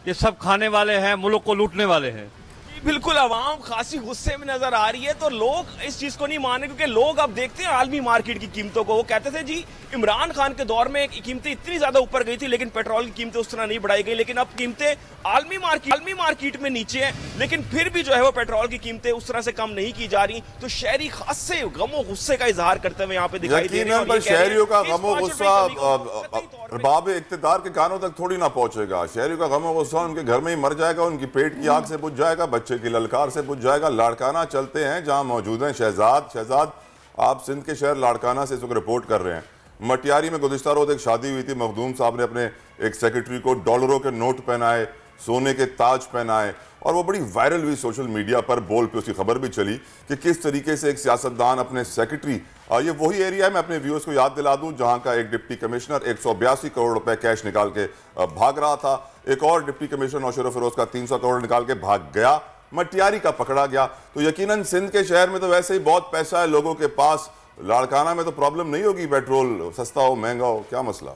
J: ये सब खाने वाले हैं, मुल्क को लूटने वाले हैं।
I: बिल्कुल आवाम खासी गुस्से में नजर आ रही है, तो लोग इस चीज को नहीं मान रहे, क्योंकि लोग अब देखते हैं आलमी मार्केट की कीमतों को। वो कहते थे जी इमरान खान के दौर में कीमतें इतनी ज्यादा ऊपर गई थी, लेकिन पेट्रोल की कीमतें उस तरह नहीं बढ़ाई गई, लेकिन अब कीमतें आलमी मार्केट में नीचे हैं, लेकिन फिर भी जो है वो पेट्रोल की कीमतें उस तरह से कम नहीं की जा रही। तो शहरी खासे गमो गुस्से का इजहार करते हुए यहाँ पे दिखाई दे रहे हैं।
A: शहरियों का गमो गुस्सा अरबाब इख्तिदार के कानों तक थोड़ी ना पहुंचेगा। शहरियों का गमो गुस्सा उनके घर में ही मर जाएगा, उनकी पेट की आग से बुझ जाएगा, बच्चे की ललकार से बुझ जाएगा। लाड़काना चलते हैं जहां मौजूद हैं शहजाद, आप सिंध के शहर लाड़काना से इस वक्त रिपोर्ट कर रहे हैं। मटियारी में गुज़िश्ता रोज एक शादी हुई थी, मखदूम साहब ने अपने एक सेक्रेटरी को डॉलरों के नोट पहनाए, सोने के ताज पहनाए, और वो बड़ी वायरल हुई सोशल मीडिया पर, बोल पे उसकी खबर भी चली कि किस तरीके से एक सियासतदान अपने सेक्रेटरी, ये वही एरिया है, मैं अपने व्यूअर्स को याद दिला दूं, जहां का एक डिप्टी कमिश्नर 182 करोड़ रुपए कैश निकाल के भाग रहा था, एक और डिप्टी कमिश्नर नौशर फिरोज का 300 करोड़ निकाल के भाग गया, मटियारी का पकड़ा गया। तो यकीनन सिंध के शहर में तो वैसे ही बहुत पैसा है लोगों के पास, लाड़काना में तो प्रॉब्लम नहीं होगी, पेट्रोल सस्ता हो महंगा हो, क्या मसला?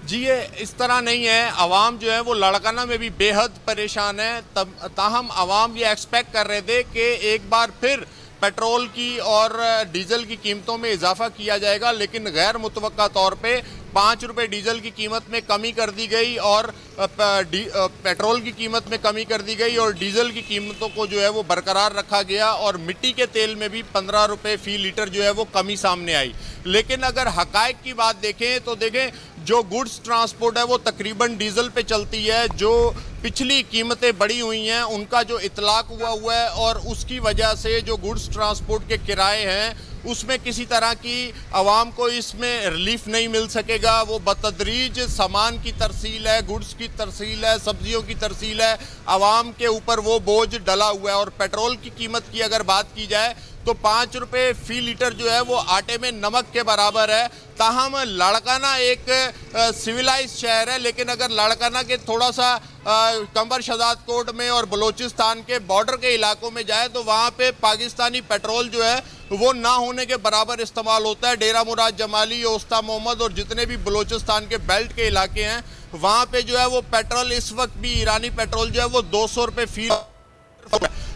K: जी ये इस तरह नहीं है। अवाम जो है वो लाड़काना में भी बेहद परेशान है। ताहम अवाम ये एक्सपेक्ट कर रहे थे कि एक बार फिर पेट्रोल की और डीजल की कीमतों में इजाफा किया जाएगा, लेकिन गैर मुतवक्का तौर पे 5 रुपए डीजल की कीमत में कमी कर दी गई और पेट्रोल की कीमत में कमी कर दी गई और डीजल की कीमतों को जो है वो बरकरार रखा गया और मिट्टी के तेल में भी 15 रुपए फी लीटर जो है वो कमी सामने आई। लेकिन अगर हकायक की बात देखें तो देखें जो गुड्स ट्रांसपोर्ट है वो तकरीबन डीजल पे चलती है, जो पिछली कीमतें बढ़ी हुई हैं उनका जो इतलाक हुआ है और उसकी वजह से जो गुड्स ट्रांसपोर्ट के किराए हैं उसमें किसी तरह की आवाम को इसमें रिलीफ नहीं मिल सकेगा। वो बतदरीज सामान की तरसील है, गुड्स की तरसील है, सब्जियों की तरसील है, आवाम के ऊपर वो बोझ डला हुआ है। और पेट्रोल की कीमत की अगर बात की जाए तो 5 रुपये फी लीटर जो है वो आटे में नमक के बराबर है। ताहम लाड़काना एक सिविलाइज शहर है, लेकिन अगर लाड़काना के थोड़ा सा कंबर शहजाद कोट में और बलूचिस्तान के बॉर्डर के इलाकों में जाए तो वहाँ पे पाकिस्तानी पेट्रोल जो है वो ना होने के बराबर इस्तेमाल होता है। डेरा मुराद जमाली, ओस्ता मोहम्मद और जितने भी बलूचिस्तान के बेल्ट के इलाके हैं वहाँ पे जो है वो पेट्रोल इस वक्त भी ईरानी पेट्रोल जो है वो 200 रुपये फी,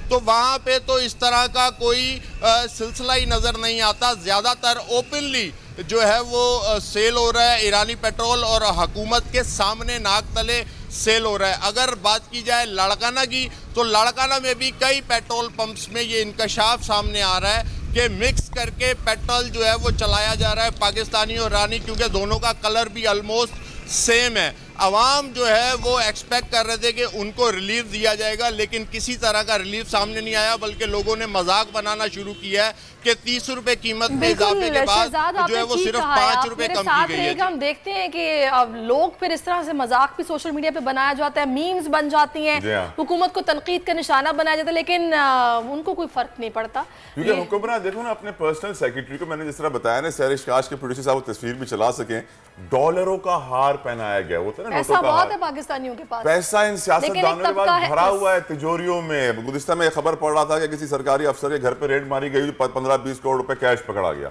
K: तो वहाँ पे तो इस तरह का कोई सिलसिला ही नज़र नहीं आता। ज़्यादातर ओपनली जो है वो सेल हो रहा है ईरानी पेट्रोल और हुकूमत के सामने नाक तले सेल हो रहा है। अगर बात की जाए लाड़काना की तो लाड़काना में भी कई पेट्रोल पंप्स में ये इंकशाफ सामने आ रहा है कि मिक्स करके पेट्रोल जो है वो चलाया जा रहा है पाकिस्तानी और ईरानी, क्योंकि दोनों का कलर भी ऑलमोस्ट सेम है। अवाम जो है वो एक्सपेक्ट कर रहे थे कि उनको रिलीफ दिया जाएगा, लेकिन किसी तरह का रिलीफ सामने नहीं आया, बल्कि लोगों ने मजाक बनाना शुरू किया है कि 30 रुपए कीमत में इजाफे के बाद जो है वो सिर्फ 5 रुपए कम की गई है।
F: हम देखते हैं कि अब लोग फिर इस तरह से मजाक भी सोशल मीडिया पे बनाया जाता है, मीम्स बन जाती हैं, हुकूमत को तनकीद का निशाना बनाया जाता है, लेकिन उनको कोई फर्क नहीं पड़ता।
A: क्योंकि हुक्मरान देखो ना, अपने पर्सनल सेक्रेटरी को मैंने जिस तरह बताया ना, सहरिश काश के प्रोड्यूसर साहब वो तस्वीर भी चला सकें, डॉलरों का हार पहनाया गया, वो था ना
F: पैसा बहुत है पाकिस्तानियों के पास,
A: पैसा इन सियासतदानों के पास भरा हुआ है तिजोरियों में। गुज़िश्ता में खबर पड़ रहा था कि किसी सरकारी अफसर के घर पे रेड मारी गई, 15-20 करोड़ रुपए कैश पकड़ा गया।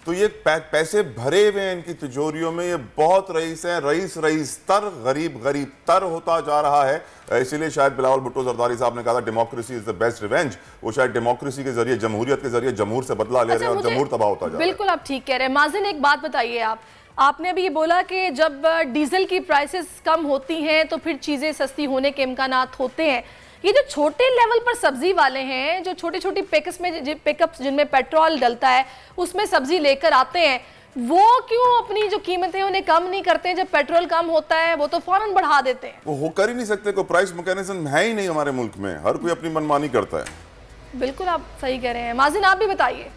A: तो ये पैसे भरे हुए हैं इनकी तिजोरियों में। ये बहुत रईस हैं, रईस तर, गरीब तर होता जा रहा है। इसीलिए शायद बिलावल भुट्टो जरदारी साहब ने कहा था democracy is the best revenge. वो शायद डेमोक्रेसी के जरिए, जमहूरियत के जरिए जमहूर से बदला ले रहे हैं और जमहूर तबाह होता जा रहा है।
F: बिल्कुल आप ठीक कह रहे हैं। माजिन एक बात बताइए, आपने अभी ये बोला कि जब डीजल की प्राइसेस कम होती हैं तो फिर चीज़ें सस्ती होने के इम्कानात होते हैं। ये जो छोटे लेवल पर सब्जी वाले हैं, जो छोटी छोटी पिकअप्स जिनमें पेट्रोल डलता है उसमें सब्जी लेकर आते हैं, वो क्यों अपनी जो कीमतें उन्हें कम नहीं करते हैं? जब पेट्रोल कम होता है वो तो फौरन बढ़ा देते हैं।
A: वो कर ही नहीं सकते, कोई प्राइस मैकेनिज्म है ही नहीं हमारे मुल्क में, हर कोई अपनी मनमानी करता है।
F: बिल्कुल आप सही कह रहे हैं। माजिन आप भी बताइए।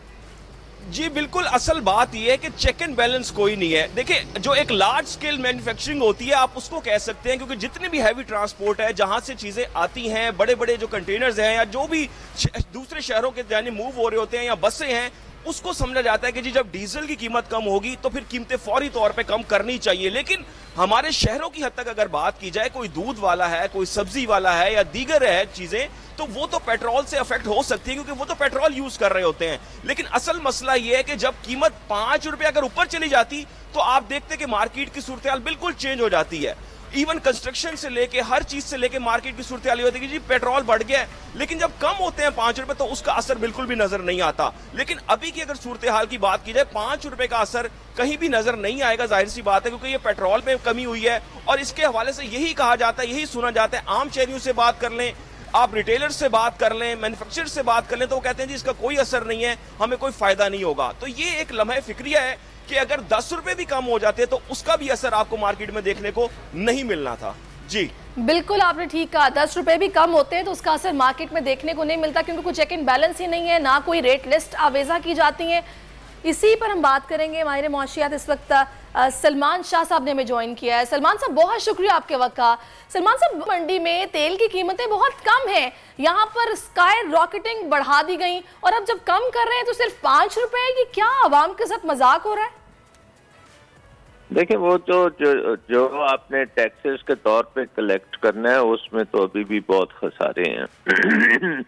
I: जी बिल्कुल, असल बात यह है कि चेक एंड बैलेंस कोई नहीं है। देखिए, जो एक लार्ज स्केल मैन्युफैक्चरिंग होती है आप उसको कह सकते हैं, क्योंकि जितने भी हैवी ट्रांसपोर्ट है, जहां से चीजें आती हैं, बड़े बड़े जो कंटेनर्स हैं या जो भी दूसरे शहरों के जाने मूव हो रहे होते हैं या बसें हैं, उसको समझा जाता है कि जी जब डीजल की कीमत कम होगी तो फिर कीमतें फौरी तौर पे कम करनी चाहिए। लेकिन हमारे शहरों की हद तक अगर बात की जाए, कोई दूध वाला है, कोई सब्जी वाला है या दीगर है चीजें, तो वो तो पेट्रोल से अफेक्ट हो सकती है क्योंकि वो तो पेट्रोल यूज कर रहे होते हैं। लेकिन असल मसला ये है कि जब कीमत 5 रुपए अगर ऊपर चली जाती तो आप देखते कि मार्केट की सूरत बिल्कुल चेंज हो जाती है। इवन कंस्ट्रक्शन से लेके हर चीज से लेके मार्केट की सूरत हाल होती है कि जी पेट्रोल बढ़ गया है, लेकिन जब कम होते हैं 5 रुपए तो उसका असर बिल्कुल भी नजर नहीं आता। लेकिन अभी की अगर सूरत हाल की बात की जाए, 5 रुपए का असर कहीं भी नजर नहीं आएगा, जाहिर सी बात है, क्योंकि ये पेट्रोल में कमी हुई है। और इसके हवाले से यही कहा जाता है, यही सुना जाता है, आम शहरियों से बात कर लें, आप रिटेलर से बात कर लें, मैन्युफैक्चरर से बात कर लें, तो वो कहते हैं जी इसका कोई असर नहीं है, हमें कोई फायदा नहीं होगा। तो ये एक लम्हे फिक्रिया है कि अगर 10 रुपए भी कम हो जाते तो उसका भी असर आपको मार्केट में देखने को नहीं मिलना था। जी
F: बिल्कुल आपने ठीक कहा, 10 रुपए भी कम होते हैं तो उसका असर मार्केट में देखने को नहीं मिलता, क्योंकि कोई चेक एंड बैलेंस ही नहीं है, ना कोई रेट लिस्ट आवेजा की जाती है। इसी पर हम बात करेंगे। माहिर मुआशियात इस वक्त सलमान शाह साहब ने हमें ज्वाइन किया है। सलमान साहब बहुत शुक्रिया आपके वक्त का। सलमान साहब, मंडी में तेल की कीमतें बहुत कम हैं, यहाँ पर स्काई रॉकेटिंग बढ़ा दी गई और अब जब कम कर रहे हैं तो सिर्फ 5 रुपए। ये क्या आवाम के साथ मजाक हो रहा है?
C: देखिए, वो जो आपने टैक्सेस के तौर पे कलेक्ट करना है उसमें तो अभी भी बहुत खसारे हैं।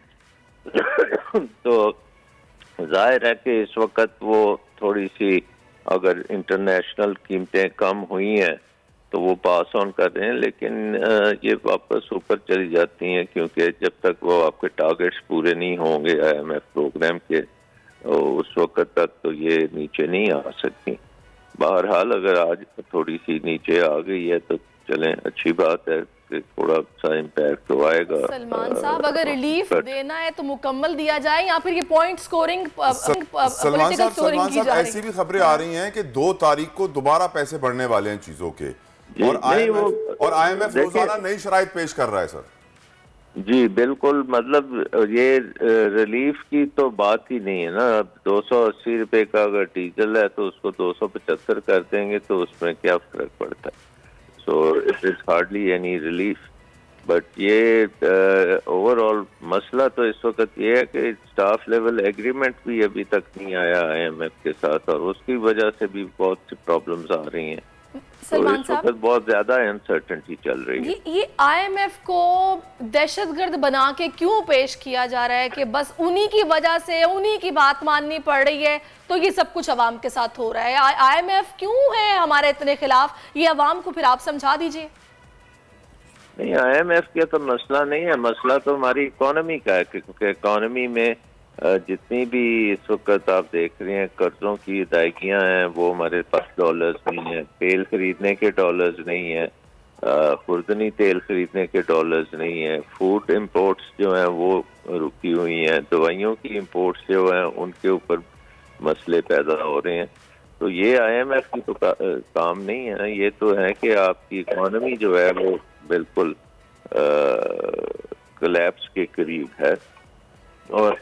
C: तो जाहिर है कि इस वक्त वो थोड़ी सी अगर इंटरनेशनल कीमतें कम हुई हैं तो वो पास ऑन कर रहे हैं, लेकिन ये वापस ऊपर चली जाती हैं, क्योंकि जब तक वो आपके टारगेट्स पूरे नहीं होंगे IMF प्रोग्राम के, उस वक्त तक तो ये नीचे नहीं आ सकती। बहरहाल अगर आज थोड़ी सी नीचे आ गई है तो चलें, अच्छी बात है कि थोड़ा सा इम्पैक्ट तो आएगा।
F: सलमान साहब, अगर रिलीफ देना है तो मुकम्मल दिया जाए या फिर ये पॉइंट स्कोरिंग
A: सलमान साहब ऐसी भी खबरें आ रही हैं कि 2 तारीख को दोबारा पैसे बढ़ने वाले हैं चीजों के। और IMF रोजाना नई शराइत पेश कर रहा है सर।
C: जी बिल्कुल, मतलब ये रिलीफ की तो बात ही नहीं है ना। अब 280 रुपए का अगर डीजल है तो उसको 275 कर देंगे तो उसमें क्या फर्क पड़ता है। So it is hardly any relief. But ये ओवरऑल मसला तो इस वक्त ये है कि स्टाफ लेवल एग्रीमेंट भी अभी तक नहीं आया IMF के साथ, और उसकी वजह से भी बहुत सी प्रॉब्लम्स आ रही हैं।
F: सलमान साहब,
C: तो बहुत ज्यादा अनसर्टेनिटी चल रही है।
F: ये IMF को दहशतगर्द बना के क्यों पेश किया जा रहा है कि बस उन्हीं की वजह से उन्हीं की बात माननी पड़ रही है, तो ये सब कुछ अवाम के साथ हो रहा है। IMF क्यों है हमारे इतने खिलाफ, ये अवाम को फिर आप समझा दीजिए।
C: नहीं, IMF का तो मसला नहीं है, मसला तो हमारी इकोनॉमी का है, क्योंकि इकोनॉमी में जितनी भी इस वक्त आप देख रहे हैं कर्जों की अदायगियां हैं, वो हमारे पास डॉलर्स नहीं है, तेल खरीदने के डॉलर्स नहीं है, खुर्दनी तेल खरीदने के डॉलर्स नहीं है, फूड इंपोर्ट्स जो हैं वो रुकी हुई हैं, दवाइयों की इंपोर्ट्स जो हैं उनके ऊपर मसले पैदा हो रहे हैं। तो ये IMF की तो काम नहीं है, ये तो है कि आपकी इकोनॉमी जो है वो बिल्कुल कोलैप्स के करीब है, और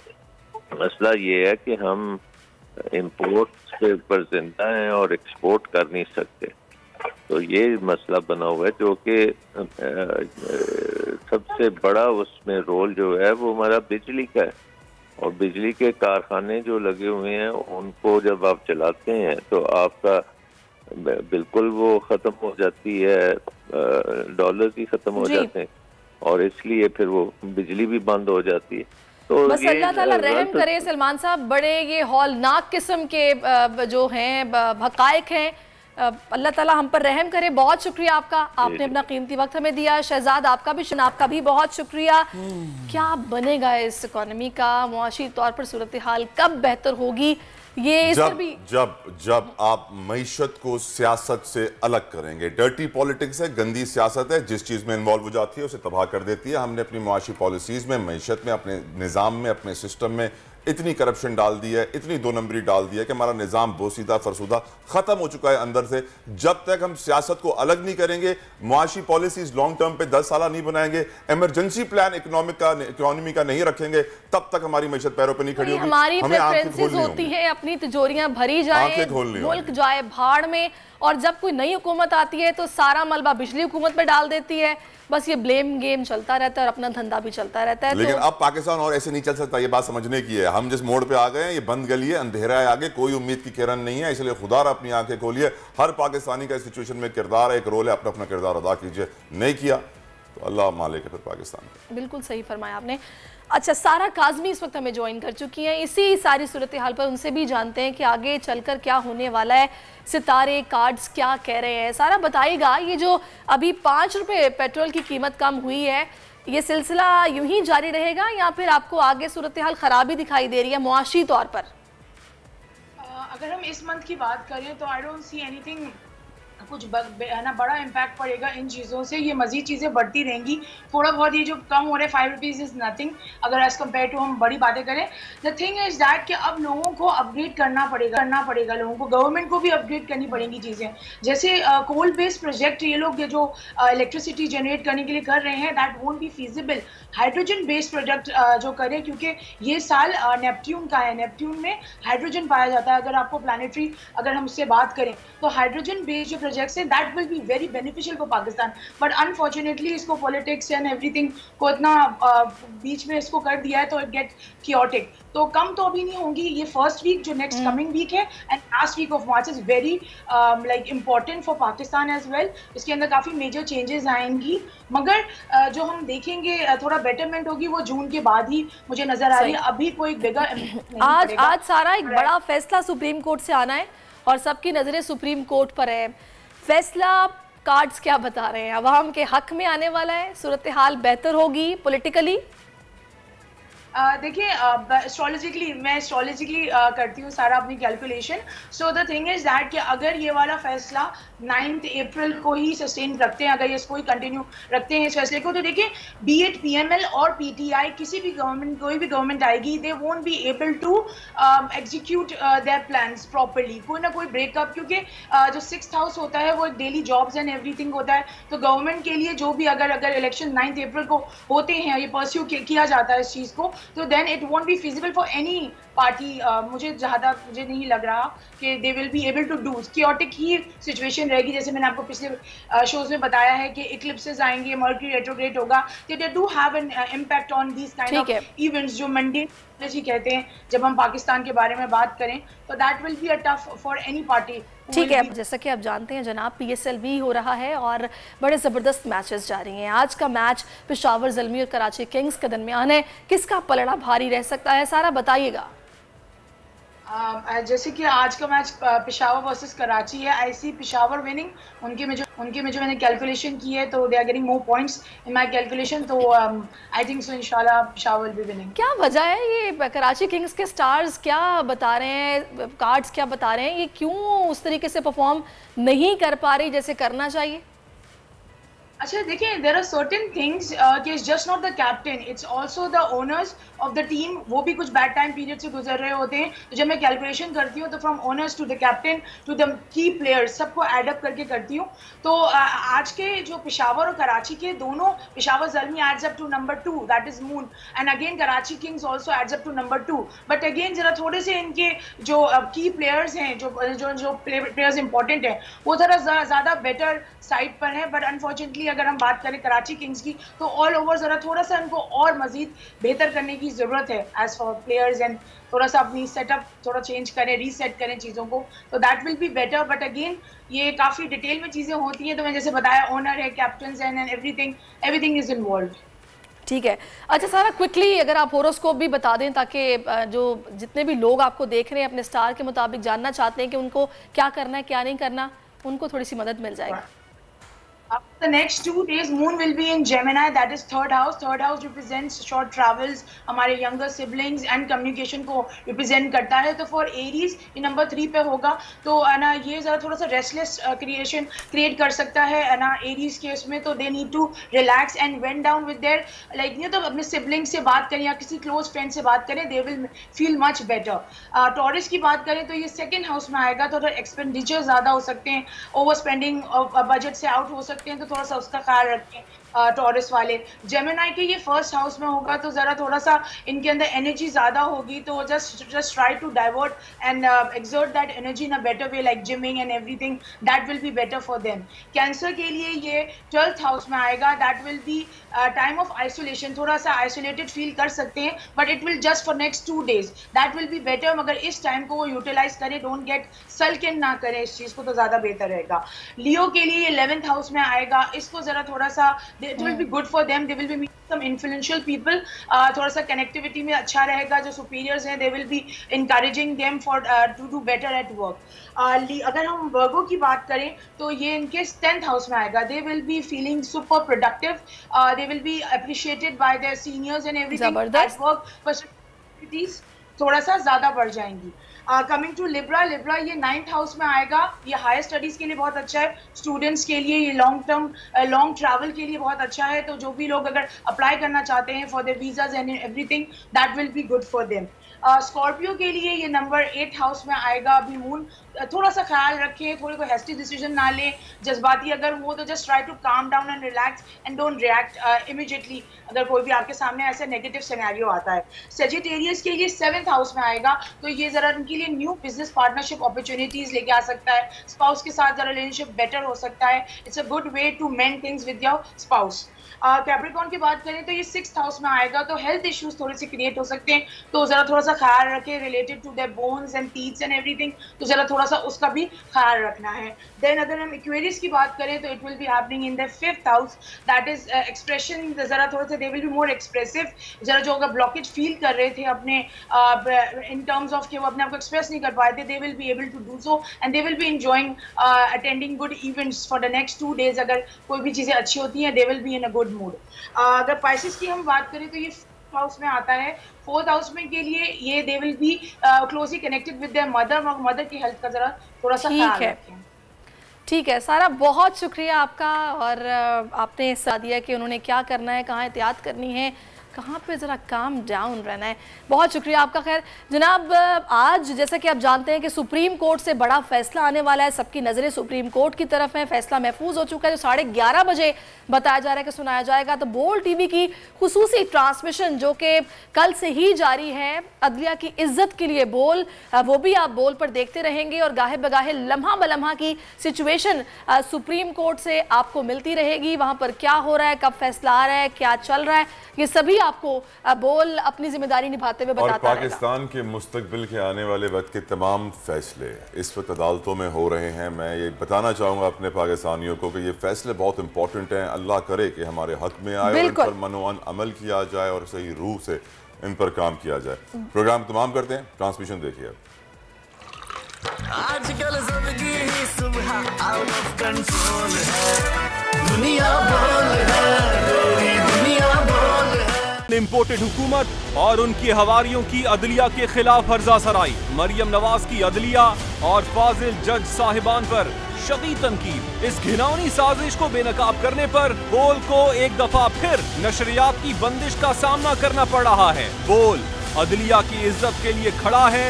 C: मसला ये है कि हम इंपोर्ट के ऊपर जिंदा हैं और एक्सपोर्ट कर नहीं सकते। तो ये मसला बना हुआ है, जो कि सबसे बड़ा उसमें रोल जो है वो हमारा बिजली का है, और बिजली के कारखाने जो लगे हुए हैं उनको जब आप चलाते हैं तो आपका बिल्कुल वो ख़त्म हो जाती है, डॉलर ही ख़त्म हो जाते हैं, और इसलिए फिर वो बिजली भी बंद हो जाती है। तो
F: बस अल्लाह ताला रहम करे सलमान साहब, बड़े ये हौलनाक किस्म के जो हैं हक़ाइक़ हैं, अल्लाह ताला हम पर रहम करे। बहुत शुक्रिया आपका, आपने अपना कीमती वक्त हमें दिया। शहजाद आपका भी, शनाब का भी बहुत शुक्रिया। क्या बनेगा इस इकोनॉमी का, मुआशी तौर पर सूरत हाल कब बेहतर होगी, ये
A: जब आप मईशत को सियासत से अलग करेंगे। डर्टी पॉलिटिक्स है, गंदी सियासत है, जिस चीज़ में इन्वॉल्व हो जाती है उसे तबाह कर देती है। हमने अपनी मुआशी पॉलिसीज़ में, मईशत में, अपने निज़ाम में, अपने सिस्टम में इतनी करप्शन डाल दी है, इतनी दो नंबरी डाल दी है कि हमारा निज़ाम बोसीदा फरसूदा ख़त्म हो चुका है अंदर से। जब तक हम सियासत को अलग नहीं करेंगे, मुआशी पॉलिसीज़ लॉन्ग टर्म पे 10 साल नहीं बनाएंगे, एमरजेंसी प्लान इकोनॉमी का नहीं रखेंगे, तब तक हमारी मईशत पैरों पर नहीं खड़ी होगी।
F: हमारी प्रेफरेंसेस होती है, अपनी तिजोरियां भरी जाए, मुल्क जाए भाड़ में, और जब कोई नई हुकूमत आती है तो सारा मलबा बिजली हुकूमत में डाल देती है। बस ये ब्लेम गेम चलता रहता है और अपना धंधा भी चलता रहता है।
A: लेकिन अब पाकिस्तान और ऐसे नहीं चल सकता, ये बात समझने की है। हम जिस मोड़ पे आ गए हैं, ये बंद गली है, अंधेरा है आगे, कोई उम्मीद की किरण नहीं है। इसलिए खुदा अपनी आंखें खोलिए। हर पाकिस्तानी का इस सिचुएशन में किरदार है, एक रोल है, अपना अपना किरदार अदा कीजिए। नहीं किया तो अल्लाह मालिक है फिर पाकिस्तान का।
F: बिल्कुल सही फरमाया आपने। अच्छा, सारा काज़मी इस वक्त हमें ज्वाइन कर चुकी हैं। इसी सारी सूरत हाल पर उनसे भी जानते हैं कि आगे चलकर क्या होने वाला है, सितारे कार्ड्स क्या कह रहे हैं, सारा बताइएगा। ये जो अभी 5 रुपये पेट्रोल की कीमत कम हुई है, ये सिलसिला यूं ही जारी रहेगा या फिर आपको आगे सूरत हाल ख़राबी दिखाई दे रही है मुआशी तौर पर?
D: अगर हम इस मंथ की बात करें तो आई डोंट सी एनीथिंग कुछ है ना बड़ा इम्पैक्ट पड़ेगा इन चीज़ों से। ये मजीद चीज़ें बढ़ती रहेंगी। थोड़ा बहुत ये जो कम हो रहे 5 रुपीज़ इज़ नथिंग अगर एज़ कम्पेयर टू हम बड़ी बातें करें। द थिंग इज़ दैट कि अब लोगों को अपग्रेड करना पड़ेगा लोगों को, गवर्नमेंट को भी अपग्रेड करनी पड़ेंगी चीज़ें। जैसे कोल बेस्ड प्रोजेक्ट ये लोग जो इलेक्ट्रिसिटी जनरेट करने के लिए कर रहे हैं, that won't be feasible. Hydrogen based project जो करें, क्योंकि ये साल नेपट्यून का है, नेपट्यून में हाइड्रोजन पाया जाता है। अगर आपको प्लानिटरी अगर हम उससे बात करें तो हाइड्रोजन बेस्ड जो प्रोजेक्ट्स हैं that will be very beneficial for Pakistan. But unfortunately इसको पॉलिटिक्स एंड एवरीथिंग को इतना बीच में इसको कर दिया है तो इट गेट कियोटिक। तो कम तो अभी नहीं होंगी। ये फर्स्ट वीक जो नेक्स्ट कमिंग वीक है and last week of March is very like important for Pakistan as well. इसके अंदर काफ़ी मेजर चेंजेस आएंगी, मगर जो हम देखेंगे थोड़ा बेटरमेंट होगी वो जून के बाद ही मुझे नजर आ रही है। अभी कोई बिगर
F: आज सारा एक बड़ा फैसला सुप्रीम कोर्ट से आना है और सबकी नजरें सुप्रीम कोर्ट पर है। फैसला कार्ड्स क्या बता रहे हैं? अवाम के हक में आने वाला है, सूरत हाल बेहतर होगी पॉलिटिकली?
D: देखिए एस्ट्रोलॉजिकली मैं करती हूँ सारा अपनी calculation. So the thing is that कि अगर ये वाला फैसला 9 अप्रैल को ही सस्टेन रखते हैं, अगर इसको ही कंटिन्यू रखते हैं इस फैसले को, तो देखिए बी इट PML और PTI किसी भी गवर्नमेंट, कोई भी गवर्नमेंट आएगी, they won't be able to execute their plans properly, कोई ना कोई ब्रेकअप, क्योंकि जो 6th हाउस होता है वो डेली जॉब्स एंड एवरीथिंग होता है। तो गवर्नमेंट के लिए जो भी अगर इलेक्शन 9 अप्रैल को होते हैं, ये परस्यू किया जाता है इस चीज़ को, तो then it won't be feasible for any party. मुझे नहीं लग रहा कि they will be able to do, chaotic ही सिचुएशन रहेगी। जैसे मैंने आपको पिछले शोज में बताया है कि इक्लिप्सेस आएंगे, मर्क्यूरी रेट्रोग्रेड होगा, तो they do have an impact on these kind of events जो मंडे जी कहते हैं जब हम पाकिस्तान के बारे में बात करें, तो that will be a tough for any party.
F: ठीक है, जैसा कि आप जानते हैं जनाब, PSL भी हो रहा है और बड़े ज़बरदस्त मैचेस जारी हैं। आज का मैच पेशावर ज़ल्मी और कराची किंग्स के दरमियान है, किसका पलड़ा भारी रह सकता है, सारा बताइएगा।
D: जैसे कि आज का मैच पेशावर वर्सेस कराची है, आई सी पेशावर विनिंग। उनके में जो मैंने कैलकुलेशन की है, तो they are getting more points in my calculation, तो आई थिंक सो इंशाल्लाह पेशावर विल बी विनिंग।
F: क्या वजह है ये कराची किंग्स के स्टार्स क्या बता रहे हैं, कार्ड्स क्या बता रहे हैं, ये क्यों उस तरीके से परफॉर्म नहीं कर पा रही जैसे करना चाहिए?
D: अच्छा देखिए, देयर आर सर्टेन थिंग्स कि it's just not the captain, it's also the owners of the team. वो भी कुछ बैड टाइम पीरियड से गुजर रहे होते हैं। तो जब मैं कैलकुलेशन करती हूँ तो from owners to the captain to the key players सबको एड अप करके करती हूँ। तो आज के जो पेशावर और कराची के दोनों, Peshawar Zalmi adds up to number 2, that is moon, and again Karachi Kings also adds up to number 2। But again जरा थोड़े से इनके जो की प्लेयर्स हैं, जो प्लेयर्स इंपॉर्टेंट हैं, वो जरा ज़्यादा बेटर साइड पर हैं। बट अनफॉर्चुनेटली अगर हम बात करें कराची किंग्स की, तो ऑल ओवर जरा थोड़ा सा इनको और मजीद बेहतर करने की जरूरत है एज फॉर प्लेयर्स, एंड थोड़ा सा अपनी सेटअप थोड़ा चेंज करें, रीसेट करें चीज़ों को, तो that will be better. But again ये काफ़ी डिटेल में चीज़ें होती हैं, तो मैं जैसे बताया ओनर है, captain and everything is involve.
F: ठीक है, अच्छा सारा क्विकली अगर आप होरोस्कोप भी बता दें, ताकि जो जितने भी लोग आपको देख रहे हैं अपने स्टार के मुताबिक जानना चाहते हैं कि उनको क्या करना है क्या नहीं करना, उनको थोड़ी सी मदद मिल जाएगी।
D: After the next 2 days, Moon will be in Gemini, that is 3rd house. 3rd house represents short travels, हमारे younger siblings and communication को represent करता है। तो for Aries ये number 3 पे होगा, तो है ना ये ज़रा थोड़ा सा restless create कर सकता है ना Aries के उसमें। तो they need to relax and went down with their like तो अपने siblings से बात करें या किसी close friend से बात करें, they will feel much better। Taurus की बात करें तो ये 2nd house में आएगा, तो expenditure ज़्यादा हो सकते हैं, overspending बजट से आउट हो सकते हैं, तो थोड़ा सा उसका ख्याल रखें टॉरस वाले। जेमिनाई के ये 1st हाउस में होगा, तो ज़रा थोड़ा सा इनके अंदर एनर्जी ज़्यादा होगी, तो just try to divert and exert that energy in a better way, like gymming and everything, that will be better for them. Cancer के लिए ये 12th हाउस में आएगा, that will be time of isolation, थोड़ा सा isolated feel कर सकते हैं, but it will just for next 2 days, that will be better. मगर इस टाइम को वो यूटिलाइज करें, डोंट गेट सल्कन ना करें इस चीज़ को, तो ज़्यादा बेहतर रहेगा। लियो के लिए ये 11th हाउस में आएगा, इसको ज़रा थोड़ा सा it will be good for them, they will be meeting some influential people, थोड़ा सा connectivity में अच्छा रहेगा, जो superiors हैं they will be encouraging them for to do better at work। अगर हम वर्गो की बात करें तो ये इनके 10th हाउस में आएगा, they will be feeling super productive, they will be appreciated by their seniors and everything at work, personalities थोड़ा सा ज़्यादा बढ़ जाएंगी। कमिंग टू लिब्रा, ये 9th हाउस में आएगा, ये हायर स्टडीज़ के लिए बहुत अच्छा है, स्टूडेंट्स के लिए ये लॉन्ग ट्रैवल के लिए बहुत अच्छा है। तो जो भी लोग अगर अप्लाई करना चाहते हैं for the visas and everything, that will be good for them. Scorpio के लिए ये नंबर 8 हाउस में आएगा। अभी मून थोड़ा सा ख्याल रखें, थोड़ी कोई हेस्टी डिसीजन ना लें, जज्बाती अगर वो तो just try to calm down and relax and don't react immediately अगर कोई भी आपके सामने ऐसा नेगेटिव सिनेरियो आता है। सेजिटेरियस के लिए 7th हाउस में आएगा, तो ये ज़रा उनके लिए न्यू बिजनेस पार्टनरशिप अपॉर्चुनिटीज़ लेके आ सकता है, स्पाउस के साथ ज़रा रिलेशनशिप बेटर हो सकता है, it's a good way to mend things with your spouse. Capricorn की बात करें तो ये 6th हाउस में आएगा, तो हेल्थ इश्यूज थोड़े से क्रिएट हो सकते हैं, तो ज़रा थोड़ा सा ख्याल रखें related to their bones and teeths and everything, तो ज़रा थोड़ा सा उसका भी ख्याल रखना है। देन अगर हम एक्वेरियस की बात करें तो it will be happening in the 5th house, that is expression, ज़रा थोड़ा सा दे विल बी मोर एक्सप्रेसिव, ज़रा जो अगर ब्लॉकेज फील कर रहे थे अपने इन टर्म्स ऑफ कि वो अपने आप को एक्सप्रेस नहीं कर पाए थे, they will be able to do so and they will be enjoying attending good events for the next 2 days। अगर कोई भी चीज़ें अच्छी होती हैं, they will be in a good mood. अगर पाइसेस की हम बात करें तो ये हाउस में आता है, 4th हाउस में के लिए ये दे will be closely connected with their mother, और मदर की हेल्थ का जरा थोड़ा सा ख्याल रखें।
F: ठीक है सारा, बहुत शुक्रिया आपका, और आपने सलाह दिया कि उन्होंने क्या करना है, कहाँ एहतियात करनी है, कहाँ पे ज़रा काम डाउन रहना है। बहुत शुक्रिया आपका। खैर जनाब, आज जैसा कि आप जानते हैं कि सुप्रीम कोर्ट से बड़ा फैसला आने वाला है, सबकी नज़रें सुप्रीम कोर्ट की तरफ हैं। फैसला महफूज हो चुका है, जो 11:30 बजे बताया जा रहा है कि सुनाया जाएगा। तो बोल टीवी की खुसूसी ट्रांसमिशन जो कि कल से ही जारी है, अदलिया की इज्जत के लिए बोल, वो भी आप बोल पर देखते रहेंगे, और गाहे बगाहे लम्हा बलम्हा की सिचुएशन सुप्रीम कोर्ट से आपको मिलती रहेगी। वहाँ पर क्या हो रहा है, कब फैसला आ रहा है, क्या चल रहा है, ये सभी आपको बोल अपनी जिम्मेदारी निभाते हुए बताता रहेगा।
A: और पाकिस्तान के मुस्तकबिल के आने वाले वक्त के तमाम फैसले इस वक्त अदालतों में हो रहे हैं। मैं ये बताना चाहूँगा अपने पाकिस्तानियों को कि ये फैसले बहुत इंपॉर्टेंट हैं। अल्लाह करे कि हमारे हक में आए और इन पर मनोअन अमल किया जाए और सही रूह से इन पर काम किया जाए। प्रोग्राम तमाम करते हैं, ट्रांसमिशन देखिए।
E: आजकल जिंदगी ही सुबह आउट ऑफ कंट्रोल है, दुनिया बोल है, दुनिया बोल है।
L: इम्पोर्टेड हुकूमत और उनकी हवारियों की अदलिया के खिलाफ हर्जा सराई, मरियम नवाज की अदलिया और फाजिल जज साहिबान पर शदीद तनकीद। इस घिनौनी साजिश को बेनकाब करने पर बोल को एक दफा फिर नशरियात की बंदिश का सामना करना पड़ रहा है। बोल अदलिया की इज्जत के लिए खड़ा है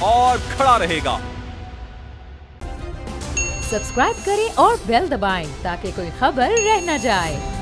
L: और खड़ा रहेगा।
M: सब्सक्राइब करें और बेल दबाएं ताकि कोई खबर रह न जाए।